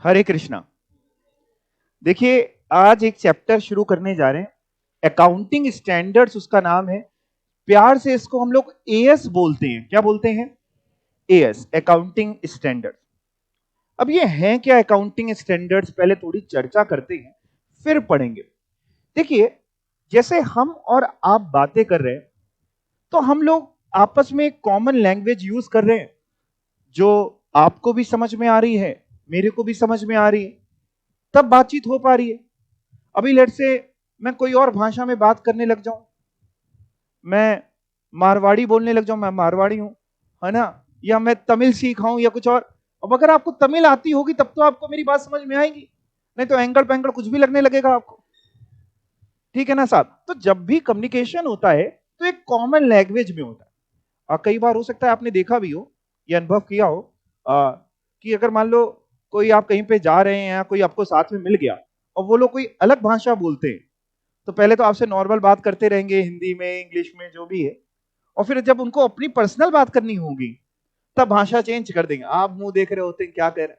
हरे कृष्णा। देखिए, आज एक चैप्टर शुरू करने जा रहे हैं। अकाउंटिंग स्टैंडर्ड्स उसका नाम है। प्यार से इसको हम लोग एएस बोलते हैं। क्या बोलते हैं? As, accounting standard. अब ये हैं क्या अकाउंटिंग स्टैंडर्ड्स? पहले थोड़ी चर्चा करते हैं, फिर पढ़ेंगे। देखिए, जैसे हम और आप बातें कर रहे हैं, तो हम लोग आपस में एक कॉमन लैंग्वेज यूज कर रहे हैं, जो आपको भी समझ में आ रही है, मेरे को भी समझ में आ रही है, तब बातचीत हो पा रही है। अभी लेट से मैं कोई और भाषा में बात करने लग जाऊं, मैं मारवाड़ी बोलने लग जाऊं, मैं मारवाड़ी हूं, है ना, या मैं तमिल सीखाऊं या कुछ और। अब अगर आपको तमिल आती होगी तब तो आपको मेरी बात समझ में आएगी, नहीं तो एंगल पैंगल कुछ भी लगने लगेगा आपको। ठीक है ना साहब? तो जब भी कम्युनिकेशन होता है तो एक कॉमन लैंग्वेज में होता है। और कई बार हो सकता है आपने देखा भी हो या अनुभव किया हो, कि अगर मान लो कोई आप कहीं पे जा रहे हैं या कोई आपको साथ में मिल गया और वो लोग कोई अलग भाषा बोलते हैं, तो पहले तो आपसे नॉर्मल बात करते रहेंगे, हिंदी में, इंग्लिश में, जो भी है। और फिर जब उनको अपनी पर्सनल बात करनी होगी तब भाषा चेंज कर देंगे। आप मुंह देख रहे होते हैं क्या कह रहे हैं,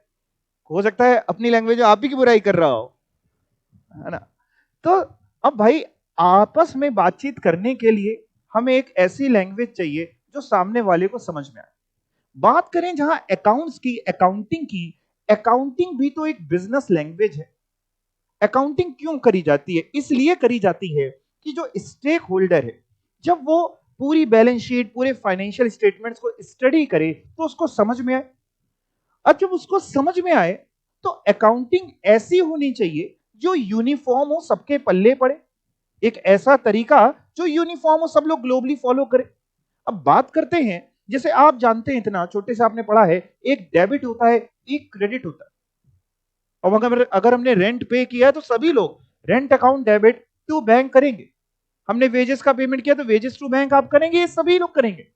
हो सकता है अपनी लैंग्वेज में आप ही की बुराई कर रहा हो, है ना। तो अब भाई, आपस में बातचीत करने के लिए हमें एक ऐसी लैंग्वेज चाहिए जो सामने वाले को समझ में आए। बात करें जहां अकाउंट्स की, अकाउंटिंग की, अकाउंटिंग भी तो एक बिजनेस लैंग्वेज है। अकाउंटिंग क्यों करी जाती है? इसलिए करी जाती है कि जो स्टेक होल्डर है, जब वो पूरी बैलेंस शीट, पूरे फाइनेंशियल स्टेटमेंट्स को स्टडी करे तो उसको समझ में आए। अब जब उसको समझ में आए तो अकाउंटिंग ऐसी होनी चाहिए जो यूनिफॉर्म हो, सबके पल्ले पड़े, एक ऐसा तरीका जो यूनिफॉर्म हो, सब लोग ग्लोबली फॉलो करें। अब बात करते हैं, जैसे आप जानते हैं, इतना छोटे से आपने पढ़ा है, एक डेबिट होता है, एक क्रेडिट होता है। और अगर हमने रेंट पे किया है तो सभी लोग rent account debit to bank करेंगे। हमने वेजेस का पेमेंट किया तो वेजेस टू बैंक आप करेंगे, ये सभी लोग करेंगे।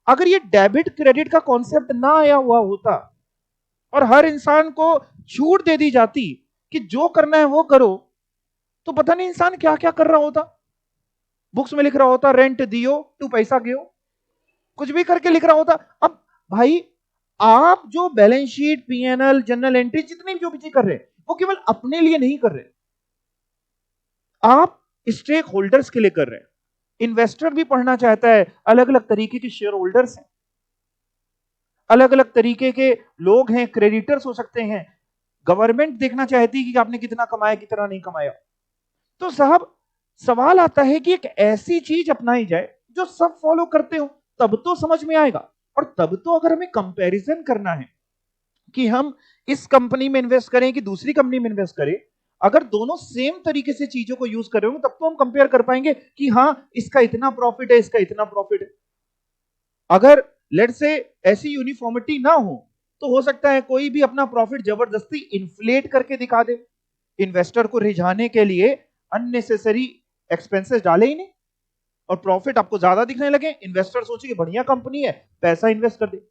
अगर ये डेबिट क्रेडिट का कॉन्सेप्ट ना आया हुआ होता और हर इंसान को छूट दे दी जाती कि जो करना है वो करो, तो पता नहीं इंसान क्या क्या कर रहा होता। बुक्स में लिख रहा होता रेंट दियो टू पैसा गियो, कुछ भी करके लिख रहा होता। अब भाई, आप जो balance sheet, PNL, general entry, जितनी जो भी कर रहे हैं, वो केवल अपने लिए नहीं कर रहे, आप स्टेक होल्डर्स के लिए कर रहे हैं। इन्वेस्टर भी पढ़ना चाहता है, अलग अलग तरीके के शेयर होल्डर्स हैं, अलग अलग तरीके के लोग हैं, क्रेडिटर्स हो सकते हैं। गवर्नमेंट देखना चाहती है कि आपने कितना कमाया, कितना नहीं कमाया। तो साहब, सवाल आता है कि एक ऐसी चीज अपनाई जाए जो सब फॉलो करते हो, तब तो समझ में आएगा। और तब तो अगर हमें कंपैरिजन करना है कि हम इस कंपनी में इन्वेस्ट करें कि दूसरी कंपनी में इन्वेस्ट करें, अगर दोनों सेम तरीके से चीजों को यूज कर रहे होंगे तब तो हम कंपेयर कर पाएंगे कि हाँ, इसका इतना प्रॉफिट है, इसका इतना प्रॉफिट है। अगर लेट से ऐसी यूनिफॉर्मिटी ना हो तो हो सकता है कोई भी अपना प्रॉफिट जबरदस्ती इन्फ्लेट करके दिखा दे, इन्वेस्टर को रिझाने के लिए अननेसेसरी एक्सपेंसेस डाले ही नहीं, और प्रॉफिट आपको ज्यादा दिखने लगे, इन्वेस्टर सोचे कि बढ़िया कंपनी है, पैसा इन्वेस्ट कर दे।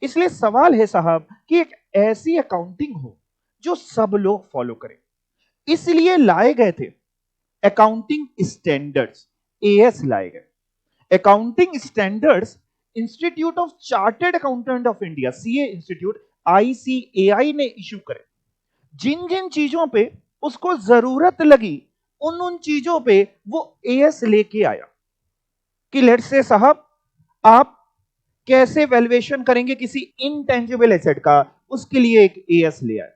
इसलिए सवाल है साहब कि एक ऐसी अकाउंटिंग हो जो सब लोग फॉलो करें। इसलिए लाए गए थे अकाउंटिंग स्टैंडर्ड्स, एएस लाए गए। Accounting standards institute of chartered accountant of India, CA institute, ICAI ने इशू करे। जिन जिन चीजों पे उसको जरूरत लगी, उन उन चीजों पे वो एएस लेके आया कि लेट से साहब, आप कैसे वैल्यूएशन करेंगे किसी इनटेंजिबल एसेट का, उसके लिए एक एएस ले आए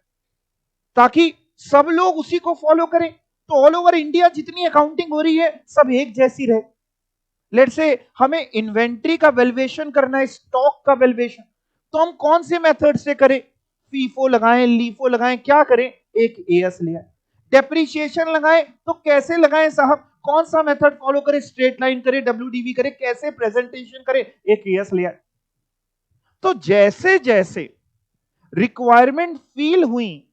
ताकि सब लोग उसी को फॉलो करें। तो ऑल ओवर इंडिया जितनी अकाउंटिंग हो रही है सब एक जैसी रहे। लेट से हमें इन्वेंट्री का वैल्यूएशन करना है, स्टॉक का वैल्यूएशन, तो हम कौन से मेथड से करें? फीफो लगाएं, लीफो लगाएं, क्या करें? एक एएस ले आए। डेप्रीशिएशन लगाएं तो कैसे लगाएं साहब? कौन सा मेथड फॉलो करें? स्ट्रेट लाइन करें, डब्ल्यूडीवी करें, कैसे प्रेजेंटेशन करें? एक एएस ले आए। तो जैसे जैसे रिक्वायरमेंट फील हुई,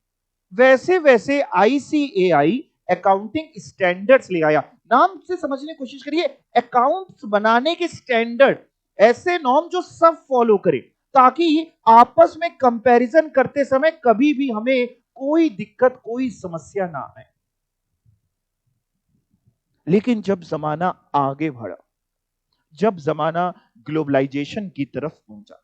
वैसे वैसे आईसीएआई अकाउंटिंग स्टैंडर्ड्स ले आया। नाम से समझने की कोशिश करिए, अकाउंट्स बनाने के स्टैंडर्ड, ऐसे नॉर्म जो सब फॉलो करें ताकि आपस में कंपैरिजन करते समय कभी भी हमें कोई दिक्कत, कोई समस्या ना आए। लेकिन जब जमाना आगे बढ़ा, जब जमाना ग्लोबलाइजेशन की तरफ पहुंचा,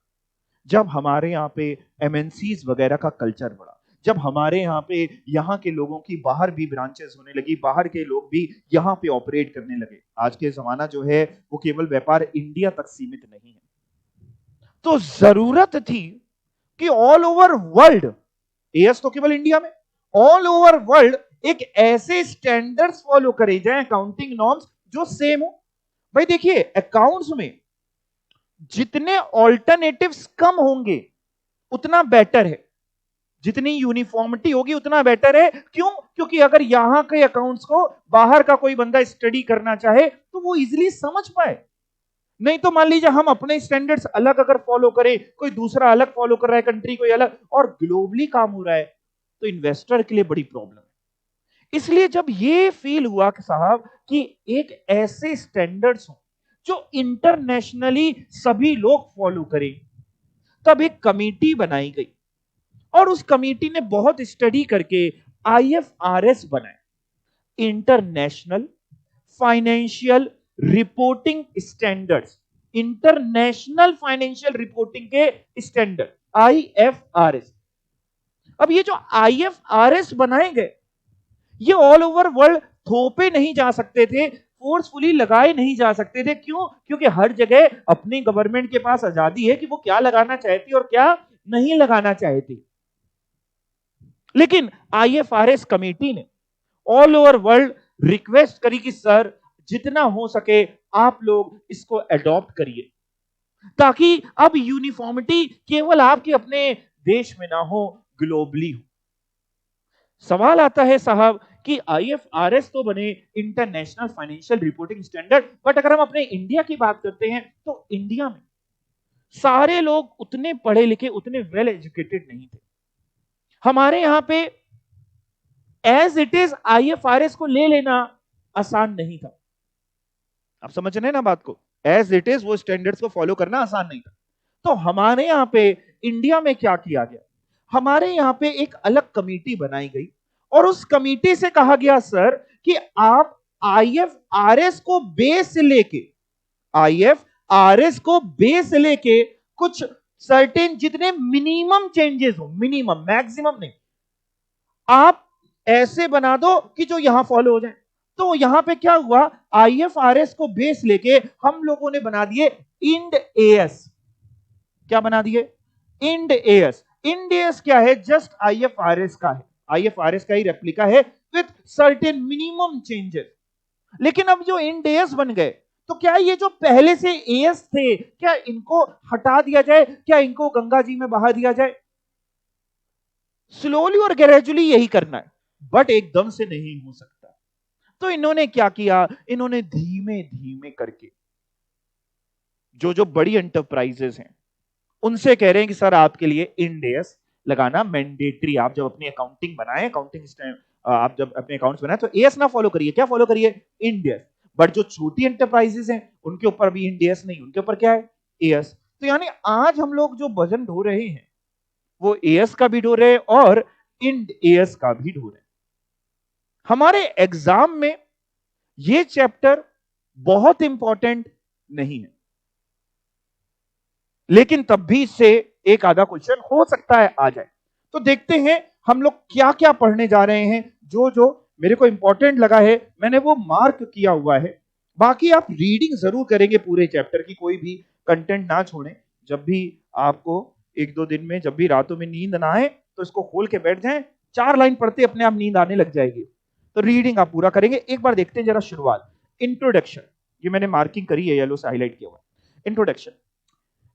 जब हमारे यहां पे एमएनसीज वगैरह का कल्चर बढ़ा, जब हमारे यहाँ पे यहाँ के लोगों की बाहर भी ब्रांचेस होने लगी, बाहर के लोग भी यहाँ पे ऑपरेट करने लगे। आज के जमाना जो है वो केवल व्यापार इंडिया तक सीमित नहीं है। तो जरूरत थी कि ऑल ओवर वर्ल्ड, एएस तो केवल इंडिया में, ऑल ओवर वर्ल्ड एक ऐसे स्टैंडर्ड्स फॉलो करे जाए, अकाउंटिंग नॉर्म्स जो सेम हो। भाई देखिए, अकाउंट्स में जितने ऑल्टरनेटिव्स कम होंगे उतना बेटर है, जितनी यूनिफॉर्मिटी होगी उतना बेटर है। क्यों? क्योंकि अगर यहां के अकाउंट्स को बाहर का कोई बंदा स्टडी करना चाहे तो वो इजीली समझ पाए। नहीं तो मान लीजिए हम अपने स्टैंडर्ड्स अलग अगर फॉलो करें, कोई दूसरा अलग फॉलो कर रहा है, कंट्री कोई अलग, और ग्लोबली काम हो रहा है, तो इन्वेस्टर के लिए बड़ी प्रॉब्लम है। इसलिए जब ये फील हुआ कि साहब कि एक ऐसे स्टैंडर्ड्स हो जो इंटरनेशनली सभी लोग फॉलो करें, तब एक कमेटी बनाई गई और उस कमेटी ने बहुत स्टडी करके आईएफआरएस बनाए, international financial reporting standards, international financial reporting के स्टैंडर्ड आईएफआरएस। अब ये जो आईएफआरएस बनाए गए, ये ऑल ओवर वर्ल्ड थोपे नहीं जा सकते थे, फोर्सफुली लगाए नहीं जा सकते थे। क्यों? क्योंकि हर जगह अपनी गवर्नमेंट के पास आजादी है कि वो क्या लगाना चाहती और क्या नहीं लगाना चाहती। लेकिन आईएफआरएस कमेटी ने ऑल ओवर वर्ल्ड रिक्वेस्ट करी कि सर जितना हो सके आप लोग इसको अडॉप्ट करिए, ताकि अब यूनिफॉर्मिटी केवल आपके अपने देश में ना हो, ग्लोबली हो। सवाल आता है साहब कि आईएफआरएस तो बने international financial reporting standard, but अगर हम अपने इंडिया की बात करते हैं तो इंडिया में सारे लोग उतने पढ़े लिखे, उतने वेल एजुकेटेड नहीं थे। हमारे यहां पे एज इट इज आईएफआरएस को ले लेना आसान नहीं था। आप समझ रहे हैं ना बात को? एज इट इज वो स्टैंडर्ड्स को फॉलो करना आसान नहीं था। तो हमारे यहां पे इंडिया में क्या किया गया, हमारे यहां पे एक अलग कमेटी बनाई गई और उस कमेटी से कहा गया सर कि आप आईएफआरएस को बेस लेके, आईएफआरएस को बेस लेके कुछ सर्टेन जितने मिनिमम चेंजेस हो, मिनिमम, मैक्सिमम नहीं, आप ऐसे बना दो कि जो यहां फॉलो हो जाए। तो यहां पे क्या हुआ, आईएफआरएस को बेस लेके हम लोगों ने बना दिए इंड एएस। क्या बना दिए? Ind AS. इंड एएस क्या है? जस्ट आईएफआरएस का है, आईएफआरएस का ही रेप्लिका है विद सर्टेन मिनिमम चेंजेस। लेकिन अब जो इंड एएस बन गए, तो क्या ये जो पहले से एएस थे, क्या इनको हटा दिया जाए, क्या इनको गंगा जी में बहा दिया जाए? स्लोली और ग्रेजुअली यही करना है, बट एकदम से नहीं हो सकता। तो इन्होंने क्या किया, इन्होंने धीमे धीमे करके जो जो बड़ी एंटरप्राइजेस हैं उनसे कह रहे हैं कि सर आपके लिए इंड एएस लगाना मैंडेटरी। आप जब अपनी अकाउंटिंग बनाएं, आप जब अपने अकाउंट्स बनाएं तो एएस ना फॉलो करिए, क्या फॉलो करिए? Ind AS. बट जो छोटी एंटरप्राइजेस हैं उनके ऊपर भी इंड एएस नहीं, उनके ऊपर क्या है? एएस। तो यानी आज हम लोग जो वजन ढो रहे हैं वो एएस का भी ढो रहे हैं और इंड एएस का भी ढो रहे हैं। हमारे एग्जाम में ये चैप्टर बहुत इंपॉर्टेंट नहीं है, लेकिन तब भी इससे एक आधा क्वेश्चन हो सकता है आ जाए। तो देखते हैं हम लोग क्या क्या पढ़ने जा रहे हैं। जो जो मेरे को इंपॉर्टेंट लगा है मैंने वो मार्क किया हुआ है। बाकी आप रीडिंग जरूर करेंगे पूरे चैप्टर की, कोई भी कंटेंट ना छोड़ें। जब भी आपको एक दो दिन में, जब भी रातों में नींद ना आए तो इसको खोल के बैठ जाएं, 4 लाइन पढ़ते अपने आप नींद आने लग जाएगी। तो रीडिंग आप पूरा करेंगे। एक बार देखते हैं जरा शुरुआत, इंट्रोडक्शन। ये मैंने मार्किंग करी है, येलो से हाईलाइट किया हुआ। इंट्रोडक्शन,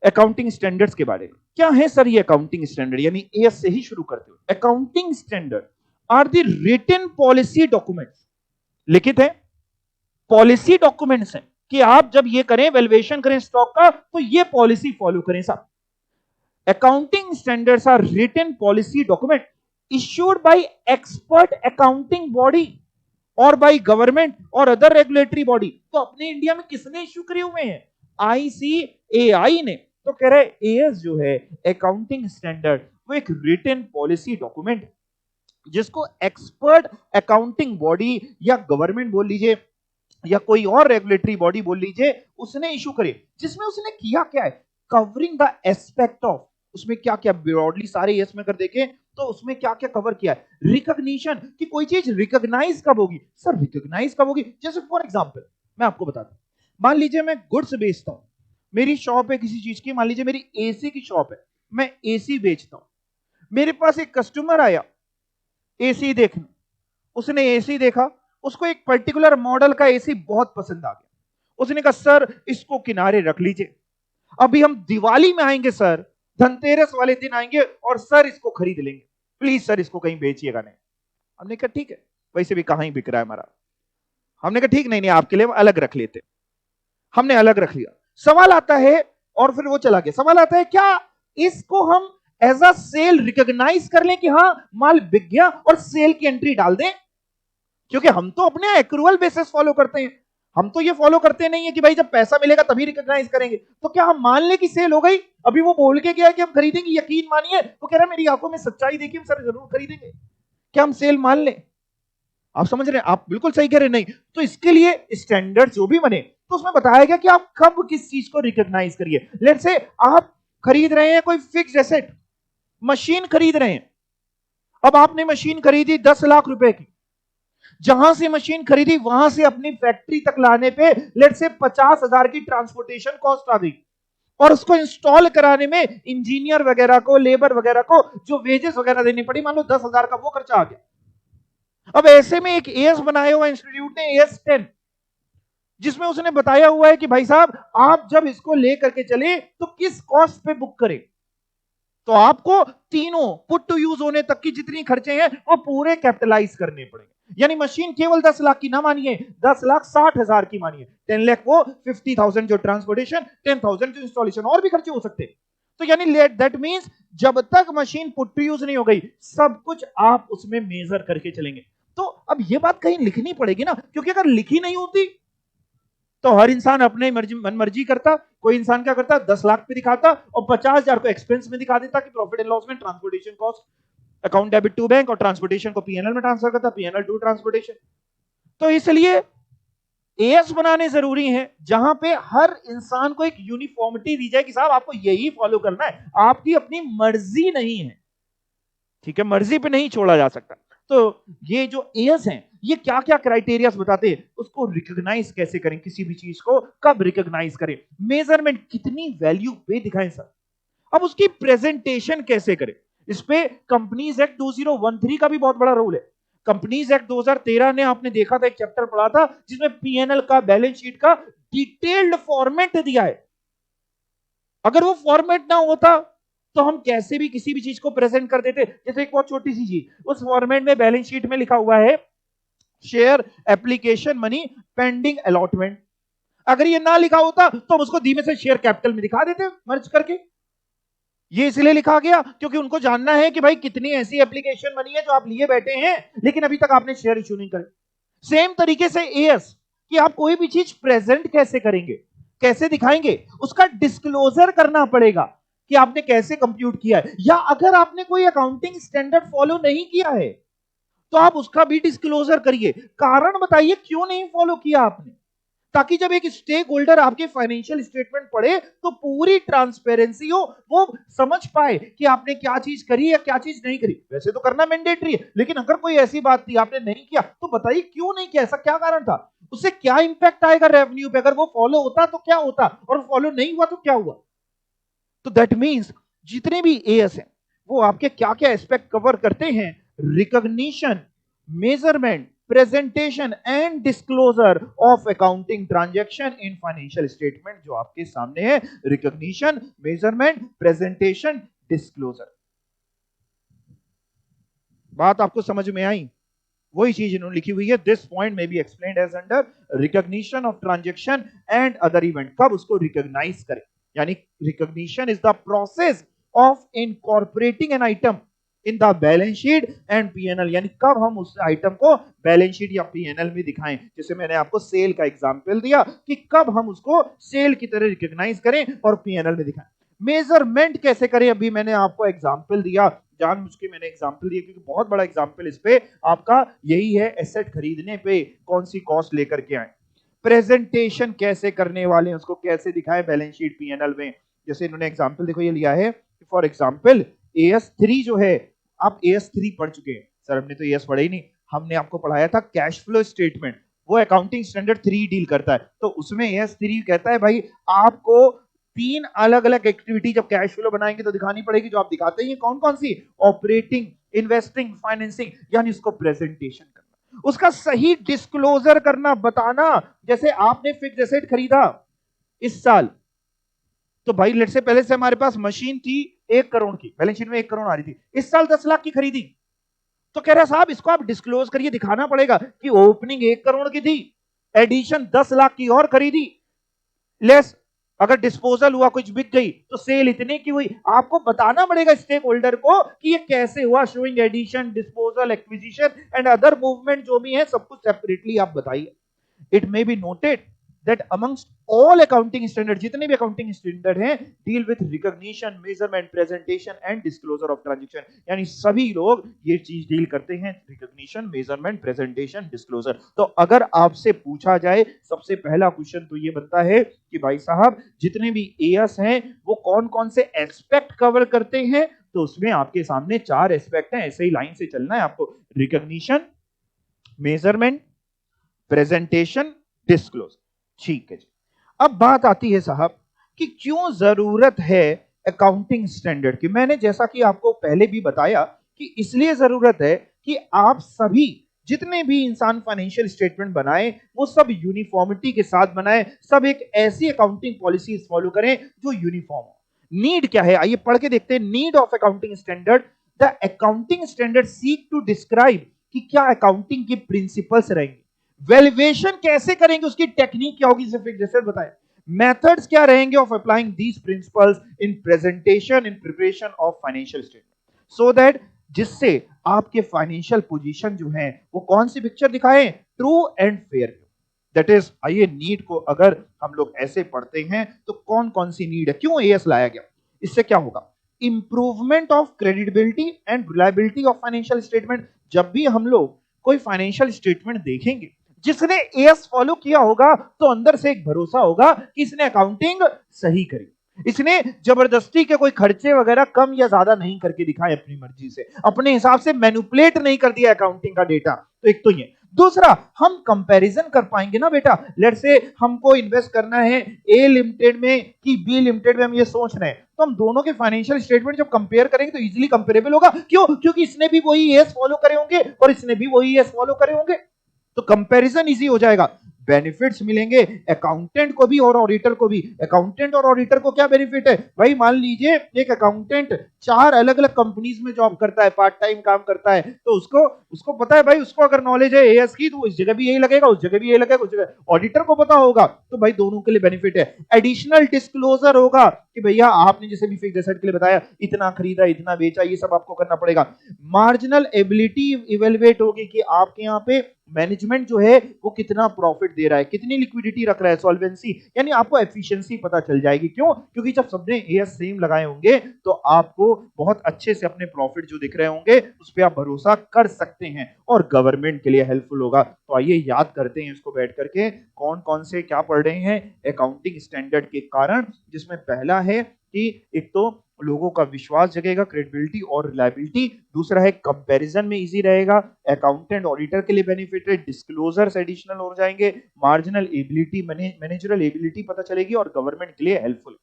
अकाउंटिंग स्टैंडर्ड्स के बारे में। क्या है सर ये अकाउंटिंग स्टैंडर्ड? यानी एएस से ही शुरू करते हुए, accounting standard are the written policy documents. लिखित है, पॉलिसी डॉक्यूमेंट्स हैं कि आप जब ये करें, वैल्यूएशन करें स्टॉक का, तो ये पॉलिसी फॉलो करें साहब। Accounting standards are written policy document issued by expert accounting body और by government और other regulatory body। तो अपने इंडिया में किसने इश्यू करे हुए हैं? ICAI ने। तो कह रहे हैं एएस जो है अकाउंटिंग स्टैंडर्ड, वो एक रिटन पॉलिसी डॉक्यूमेंट जिसको एक्सपर्ट अकाउंटिंग बॉडी या गवर्नमेंट बोल लीजिए या कोई और रेगुलेटरी बॉडी बोल लीजिए, उसने इशू करे। जिसमें उसने किया क्या है, कवरिंग द एस्पेक्ट ऑफ, उसमें क्या क्या ब्रॉडली सारे एस में कर देखें तो उसमें क्या क्या कवर किया है? रिकॉग्निशन, कि कोई चीज रिकॉग्नाइज कब होगी सर, रिकॉग्नाइज कब होगी? जैसे फॉर एग्जांपल मैं आपको बताता हूं, मान लीजिए मैं गुड्स बेचता हूं, मेरी शॉप है किसी चीज की, मान लीजिए मेरी एसी की शॉप है, मैं एसी बेचता हूं, मेरे पास एक कस्टमर आया एसी देखने, उसने एसी देखा, उसको एक पर्टिकुलर मॉडल का एसी बहुत पसंद आ गया, उसने कहा सर इसको किनारे रख लीजिए, अभी हम दिवाली में आएंगे सर, धनतेरस वाले दिन आएंगे और सर इसको खरीद लेंगे, प्लीज सर इसको कहीं बेचिएगा नहीं। हमने कहा ठीक है, वैसे भी कहां ही बिक रहा है हमारा, हमने कहा ठीक, नहीं नहीं आपके लिए अलग रख लेते, हमने अलग रख लिया। सवाल आता है, और फिर वो चला गया, सवाल आता है क्या इसको हम एज अ सेल रिकॉग्नाइज कर लें कि हाँ माल बिक गया और सेल की एंट्री डाल दें? क्योंकि हम तो अपने एक्रूअल बेसिस फॉलो करते हैं, हम तो ये फॉलो करते नहीं है कि भाई जब पैसा मिलेगा तभी रिकॉग्नाइज करेंगे। तो क्या हम मान ले कि सेल हो गई, अभी वो बोल के गया कि हम खरीदेंगे, यकीन मानिए वो कह रहा है मेरी आंखों में सच्चाई देखिए, हम सर जरूर खरीदेंगे, क्या हम सेल मान लें? आप समझ रहे हैं, आप बिल्कुल सही कह रहे हैं। नहीं, तो इसके लिए स्टैंडर्ड जो भी बने तो उसमें बताया गया कि आप कब किस चीज को रिकॉग्नाइज करिए। लेट्स से आप खरीद रहे हैं कोई फिक्स्ड एसेट, मशीन खरीद रहे हैं, अब आपने मशीन खरीदी 10 लाख रुपए की, जहां से मशीन खरीदी वहां से अपनी फैक्ट्री तक लाने पे लेट्स से 50,000 की ट्रांसपोर्टेशन कॉस्ट आ गई, और उसको इंस्टॉल कराने में इंजीनियर वगैरह को, लेबर वगैरह को जो वेजेस वगैरह देनी पड़ी, मान लो 10,000 का वो खर्चा आ गया। अब ऐसे में एक एएस बनाया हुआ इंस्टीट्यूट ने एएस 10, जिसमें उसने बताया हुआ है कि भाई साहब आप जब इसको लेकर के चले तो किस कॉस्ट पे बुक करें, तो आपको तीनों पुट टू यूज होने तक की जितनी खर्चे हैं वो पूरे कैपिटलाइज करने पड़ेंगे। यानी मशीन केवल 10 लाख की ना मानिए, 10,60,000 की मानिए, 10 लाख वो, 50,000 जो ट्रांसपोर्टेशन, 10,000 जो इंस्टॉलेशन, और भी खर्चे हो सकते हैं। तो यानी दैट मींस जब तक मशीन पुट टू यूज नहीं हो गई सब कुछ आप उसमें मेजर करके चलेंगे। तो अब ये बात कहीं लिखनी पड़ेगी ना, क्योंकि अगर लिखी नहीं होती तो हर इंसान अपने मन मर्जी करता, कोई इंसान क्या करता 10 लाख पे दिखाता और 50,000 को एक्सपेंस में दिखा देता कि प्रॉफिट एंड लॉस में transportation cost, account debit to bank, और ट्रांसपोर्टेशन को पीएनएल में ट्रांसफर करता, पीएनएल टू ट्रांसपोर्टेशन। तो इसलिए एएस बनाने जरूरी है जहां पे हर इंसान को एक यूनिफॉर्मिटी दी जाए कि साहब आपको यही फॉलो करना है, आपकी अपनी मर्जी नहीं है, ठीक है, मर्जी पे नहीं छोड़ा जा सकता। तो ये जो एएस हैं ये क्या क्या क्राइटेरिया बताते हैं, उसको रिकॉग्नाइज कैसे करें, किसी भी चीज को कब रिकॉग्नाइज करें, मेजरमेंट कितनी वैल्यू पे दिखाएं सर, अब उसकी प्रेजेंटेशन कैसे करें, इस पे कंपनीज एक्ट 2013 का भी बहुत बड़ा रोल है। कंपनीज एक्ट 2013 ने आपने देखा था, एक चैप्टर पढ़ा था जिसमें पीएनएल का, बैलेंस शीट का डिटेल्ड फॉर्मेट दिया है। अगर वो फॉर्मेट ना होता तो हम कैसे भी किसी भी चीज को प्रेजेंट कर देते। जैसे एक बहुत छोटी सी चीज, उस फॉर्मेट में बैलेंस शीट में लिखा हुआ है share application money pending allotment, अगर ये ना लिखा होता तो हम उसको धीमे से शेयर कैपिटल में दिखा देते मर्ज करके। ये इसलिए लिखा गया क्योंकि उनको जानना है कि भाई कितनी ऐसी एप्लीकेशन मनी है जो आप लिए बैठे हैं लेकिन अभी तक आपने शेयर इश्यू नहीं करे। सेम तरीके से एएस, कि आप कोई भी चीज प्रेजेंट कैसे करेंगे, कैसे दिखाएंगे, उसका डिस्क्लोजर करना पड़ेगा कि आपने कैसे कंप्यूट किया है, या अगर आपने कोई अकाउंटिंग स्टैंडर्ड फॉलो नहीं किया है तो आप उसका भी डिस्क्लोजर करिए, कारण बताइए क्यों नहीं फॉलो किया आपने, ताकि जब एक स्टेक होल्डर आपके फाइनेंशियल स्टेटमेंट पढ़े तो पूरी ट्रांसपेरेंसी हो, वो समझ पाए कि आपने क्या चीज करी या क्या चीज नहीं करी। वैसे तो करना मैंडेटरी है, लेकिन अगर कोई ऐसी बात थी आपने नहीं किया तो बताइए क्यों नहीं किया, ऐसा क्या कारण था, उससे क्या इंपैक्ट आएगा रेवेन्यू पे, अगर वो फॉलो होता तो क्या होता और फॉलो नहीं हुआ तो क्या हुआ। तो दैट मींस जितने भी एएस हैं वो आपके क्या क्या एस्पेक्ट कवर करते हैं, recognition, measurement, presentation and disclosure of accounting transaction in financial statement, जो आपके सामने है, recognition, measurement, presentation, disclosure। बात आपको समझ में आई? वही चीज इन्होंने लिखी हुई है, दिस पॉइंट में be explained as under recognition of transaction and other event, कब उसको रिकॉग्नाइज करें, यानी recognition is the process of incorporating an item in the balance sheet and PNL, यानी कब हम उस आइटम को बैलेंस शीट या पीएनएल में दिखाएं। जैसे मैंने आपको सेल का एग्जांपल दिया कि कब हम उसको सेल की तरह रिकॉग्नाइज करें और पीएनएल में दिखाएं। मेजरमेंट कैसे करें, अभी मैंने आपको एग्जांपल दिया, जानबूझ के मैंने एग्जांपल दिया क्योंकि बहुत बड़ा एग्जांपल इस पे आपका यही है, एसेट खरीदने पे कौन सी कॉस्ट लेकर के आए। प्रेजेंटेशन कैसे करने वाले हैं, उसको कैसे दिखाएं बैलेंस शीट पीएनएल में। जैसे इन्होंने एग्जांपल देखो ये लिया है, फॉर एग्जांपल AS3 जो है आप AS3 पढ़ चुके हैं। सर हमने तो AS पढ़ा ही नहीं, हमने आपको पढ़ाया था कैश फ्लो स्टेटमेंट, वो अकाउंटिंग स्टैंडर्ड 3 डील करता है। तो उसमें AS3 कहता है भाई आपको 3 अलग अलग एक्टिविटी जब कैश फ्लो बनाएंगे तो दिखानी पड़ेगी, जो आप दिखाते ही कौन कौन सी, ऑपरेटिंग, इन्वेस्टिंग, फाइनेंसिंग, यानी उसको प्रेजेंटेशन करना, उसका सही डिस्क्लोजर करना, बताना। जैसे आपने फिक्स्ड एसेट खरीदा इस साल, तो भाई लेट से पहले से हमारे पास मशीन थी 1 करोड़ की, बैलेंस शीट में 1 करोड़ आ रही थी, इस साल 10 लाख की खरीदी, तो कह रहा साहब इसको आप डिस्क्लोज करिए, दिखाना पड़ेगा कि ओपनिंग 1 करोड़ की थी, एडिशन 10 लाख की और खरीदी, लेस अगर डिस्पोजल हुआ, कुछ बिक गई तो सेल इतने की हुई, आपको बताना पड़ेगा स्टेक होल्डर को कि ये कैसे हुआ, showing addition, disposal, acquisition and other movement जो भी है सब कुछ सेपरेटली आप बताइए। It may be noted that amongst all accounting standards, जितने भी accounting standard हैं, deal with recognition, measurement, presentation and disclosure of transaction, यानी सभी लोग ये चीज डील करते हैं, recognition, measurement, presentation, disclosure। तो अगर आपसे पूछा जाए सबसे पहला क्वेश्चन तो ये बनता है कि भाई साहब जितने भी AS हैं वो कौन कौन से एस्पेक्ट कवर करते हैं, तो उसमें आपके सामने 4 एस्पेक्ट हैं, ऐसे ही लाइन से चलना है आपको, रिकॉग्निशन, मेजरमेंट, प्रेजेंटेशन, डिस्क्लोजर। ठीक है जी। अब बात आती है साहब कि क्यों जरूरत है अकाउंटिंग स्टैंडर्ड की। मैंने जैसा कि आपको पहले भी बताया कि इसलिए जरूरत है कि आप सभी जितने भी इंसान फाइनेंशियल स्टेटमेंट बनाए वो सब यूनिफॉर्मिटी के साथ बनाए, सब एक ऐसी अकाउंटिंग पॉलिसी फॉलो करें जो यूनिफॉर्म हो। नीड क्या है, आइए पढ़ के देखते हैं। Need of accounting standard, the accounting standard seek to describe कि क्या अकाउंटिंग की प्रिंसिपल्स रहेंगे, वैल्यूएशन कैसे करेंगे, उसकी टेक्निक क्या होगी, जैसे बताया, मेथड्स क्या रहेंगे of applying these principles in presentation, in preparation of financial statement, so that जिससे आपके फाइनेंशियल पोजीशन जो है वो कौन सी पिक्चर दिखाएं, true and fair. That is, आइए नीड को अगर हम लोग ऐसे पढ़ते हैं तो कौन कौन सी नीड है, क्यों AS लाया गया, इससे क्या होगा, improvement of credibility and reliability of financial statement. जब भी हम लोग कोई फाइनेंशियल स्टेटमेंट देखेंगे, जिसने AS फॉलो किया होगा तो अंदर से एक भरोसा होगा कि इसने अकाउंटिंग सही करी, इसने जबरदस्ती के कोई खर्चे वगैरह कम या ज्यादा नहीं करके दिखाए, अपनी मर्जी से अपने हिसाब से मैनिपुलेट नहीं कर दिया अकाउंटिंग का डेटा। तो एक तो ये, दूसरा हम कंपैरिजन कर पाएंगे ना बेटा, लेट से हमको इन्वेस्ट करना है A लिमिटेड में कि B लिमिटेड में, हम ये सोच रहे हैं, तो हम दोनों के फाइनेंशियल स्टेटमेंट जब कंपेयर करेंगे तो इजीली कंपेरेबल होगा। क्यों? क्योंकि इसने भी वही AS फॉलो करे होंगे और इसने भी वही AS फॉलो करे होंगे, तो कंपैरिजन इजी हो जाएगा। बेनिफिट्स मिलेंगे अकाउंटेंट को भी और ऑडिटर को भी। अकाउंटेंट और ऑडिटर को क्या बेनिफिट है भाई, मान लीजिए एक अकाउंटेंट 4 अलग अलग कंपनीज में जॉब करता है, पार्ट टाइम काम करता है, तो उसको पता है भाई, उसको अगर नॉलेज है AS की तो इस जगह भी यही लगेगा, उस जगह भी यही लगेगा, उस जगह ऑडिटर को पता होगा, तो भाई दोनों के लिए बेनिफिट है। एडिशनल डिस्क्लोजर होगा कि भैया आपने जैसे भी फिक्स्ड एसेट के लिए बताया, इतना खरीदा, इतना बेचा, ये सब आपको करना पड़ेगा। मार्जिनल एबिलिटी इवेलुएट होगी कि आपके यहाँ पे मैनेजमेंट जो है वो कितना प्रॉफिट दे रहा है, कितनी लिक्विडिटी रख रहा है, सॉल्वेंसी, यानी आपको एफिशिएंसी पता चल जाएगी। क्यों? क्योंकि जब सबने AS सेम लगाए होंगे तो आपको बहुत अच्छे से अपने प्रॉफिट जो दिख रहे होंगे उस पर आप भरोसा कर सकते हैं और गवर्नमेंट के लिए हेल्पफुल होगा। तो आइए याद करते हैं इसको बैठ करके, कौन कौन से क्या पढ़ रहे हैं अकाउंटिंग स्टैंडर्ड के कारण, जिसमें पहला है कि एक तो लोगों का विश्वास जगेगा, क्रेडिबिलिटी और रिलायबिलिटी, दूसरा है कंपैरिजन में इजी रहेगा, अकाउंटेंट ऑडिटर के लिए बेनिफिट है, डिस्क्लोजर्स एडिशनल हो जाएंगे, मार्जिनल एबिलिटी, मैनेजरल एबिलिटी पता चलेगी और गवर्नमेंट के लिए हेल्पफुल।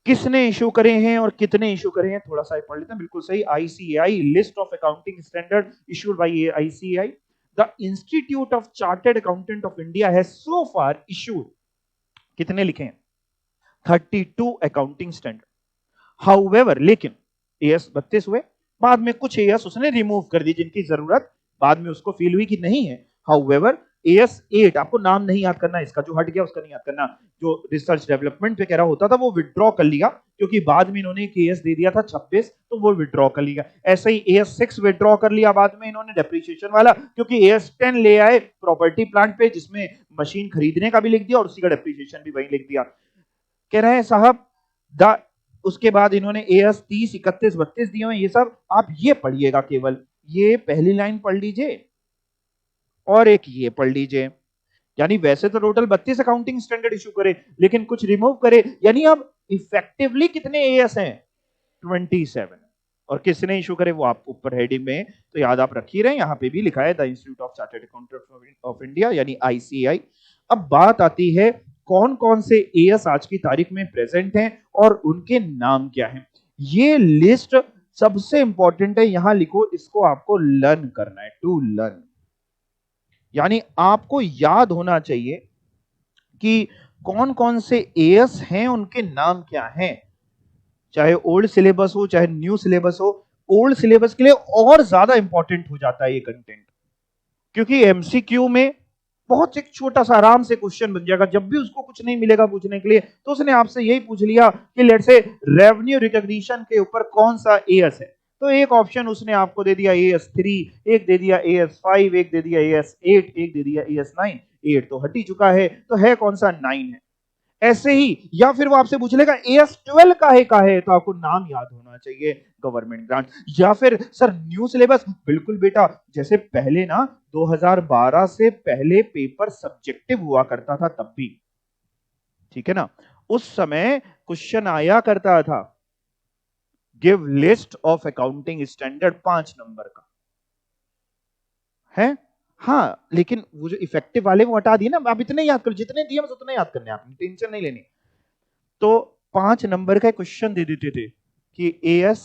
किसने इशू करे हैं और कितने इशू करे हैं थोड़ा सा पढ़ लेते हैं। बिल्कुल सही, ICAI, list of accounting standard issued by ICAI। The institute of chartered accountant of India has so far issued, कितने लिखे हैं, 32 अकाउंटिंग स्टैंडर्ड। हाउएवर, लेकिन AS 32 हुए, बाद में कुछ AS उसने रिमूव कर दी जिनकी जरूरत बाद में उसको फील हुई कि नहीं है। हाउएवर AS 8, आपको नाम नहीं याद करना इसका, जो हट गया उसका नहीं याद करना, जो रिसर्च डेवलपमेंट पे कह रहा होता था वो विड्रॉ कर लिया, क्योंकि बाद में इन्होंने एक AS दे दिया था 26, तो वो विड्रॉ कर लिया। ऐसे ही AS 6 विड्रॉ कर लिया बाद में इन्होंने, डेप्रिसिएशन वाला, क्योंकि AS 10 ले आए प्रॉपर्टी प्लांट पे, जिसमें मशीन खरीदने का भी लिख दिया और उसी का डेप्रिसिएशन भी वही लिख दिया। कह रहे हैं साहब उसके बाद इन्होंने AS 30, 31, 32 दिए हुए, ये सब आप ये पढ़िएगा, केवल ये पहली लाइन पढ़ लीजिए और एक ये पढ़ लीजिए। यानी वैसे तो टोटल 32 अकाउंटिंग स्टैंडर्ड इशू करे, लेकिन कुछ रिमूव करे, यानी अब इफेक्टिवली कितने AS हैं, 27। और किसने इशू करे वो आप ऊपर हेडिंग में तो याद आप रख ही रहे हैं, यहाँ पे भी लिखा है the institute of chartered accountant of India यानी आईसीएआई। अब बात आती है कौन कौन से एएस आज की तारीख में प्रेजेंट हैं और उनके नाम क्या हैं। ये लिस्ट सबसे इंपॉर्टेंट है, यहां लिखो, इसको आपको लर्न करना है, टू लर्न, यानी आपको याद होना चाहिए कि कौन कौन से एएस हैं, उनके नाम क्या हैं। चाहे ओल्ड सिलेबस हो चाहे न्यू सिलेबस हो, ओल्ड सिलेबस के लिए और ज्यादा इंपॉर्टेंट हो जाता है ये कंटेंट, क्योंकि एमसीक्यू में बहुत एक छोटा सा आराम से क्वेश्चन बन जाएगा। जब भी उसको कुछ नहीं मिलेगा पूछने के लिए तो उसने आपसे यही पूछ लिया कि लेट से रेवेन्यू रिकॉग्निशन के ऊपर कौन सा एएस है, तो एक ऑप्शन उसने आपको दे दिया AS3, एक दे दिया AS5, एक दे दिया AS8, एक दे दिया AS9। 8 तो हट ही चुका है, तो है कौन सा? 9 है। ऐसे ही, या फिर वो आपसे पूछ लेगा AS12 का है, तो आपको नाम याद होना चाहिए, गवर्नमेंट ग्रांट। या फिर सर न्यू सिलेबस, बिल्कुल बेटा, जैसे पहले ना 2012 से पहले पेपर सब्जेक्टिव हुआ करता था तब भी, ठीक है ना, उस समय क्वेश्चन आया करता था give list of accounting standard 5 number का है। हाँ, लेकिन वो जो इफेक्टिव वाले वो हटा दिए ना, आप इतने याद करो, जितने दिए बस उतने याद करने, आपने टेंशन नहीं लेनी। तो 5 नंबर का क्वेश्चन दे देते थे कि एएस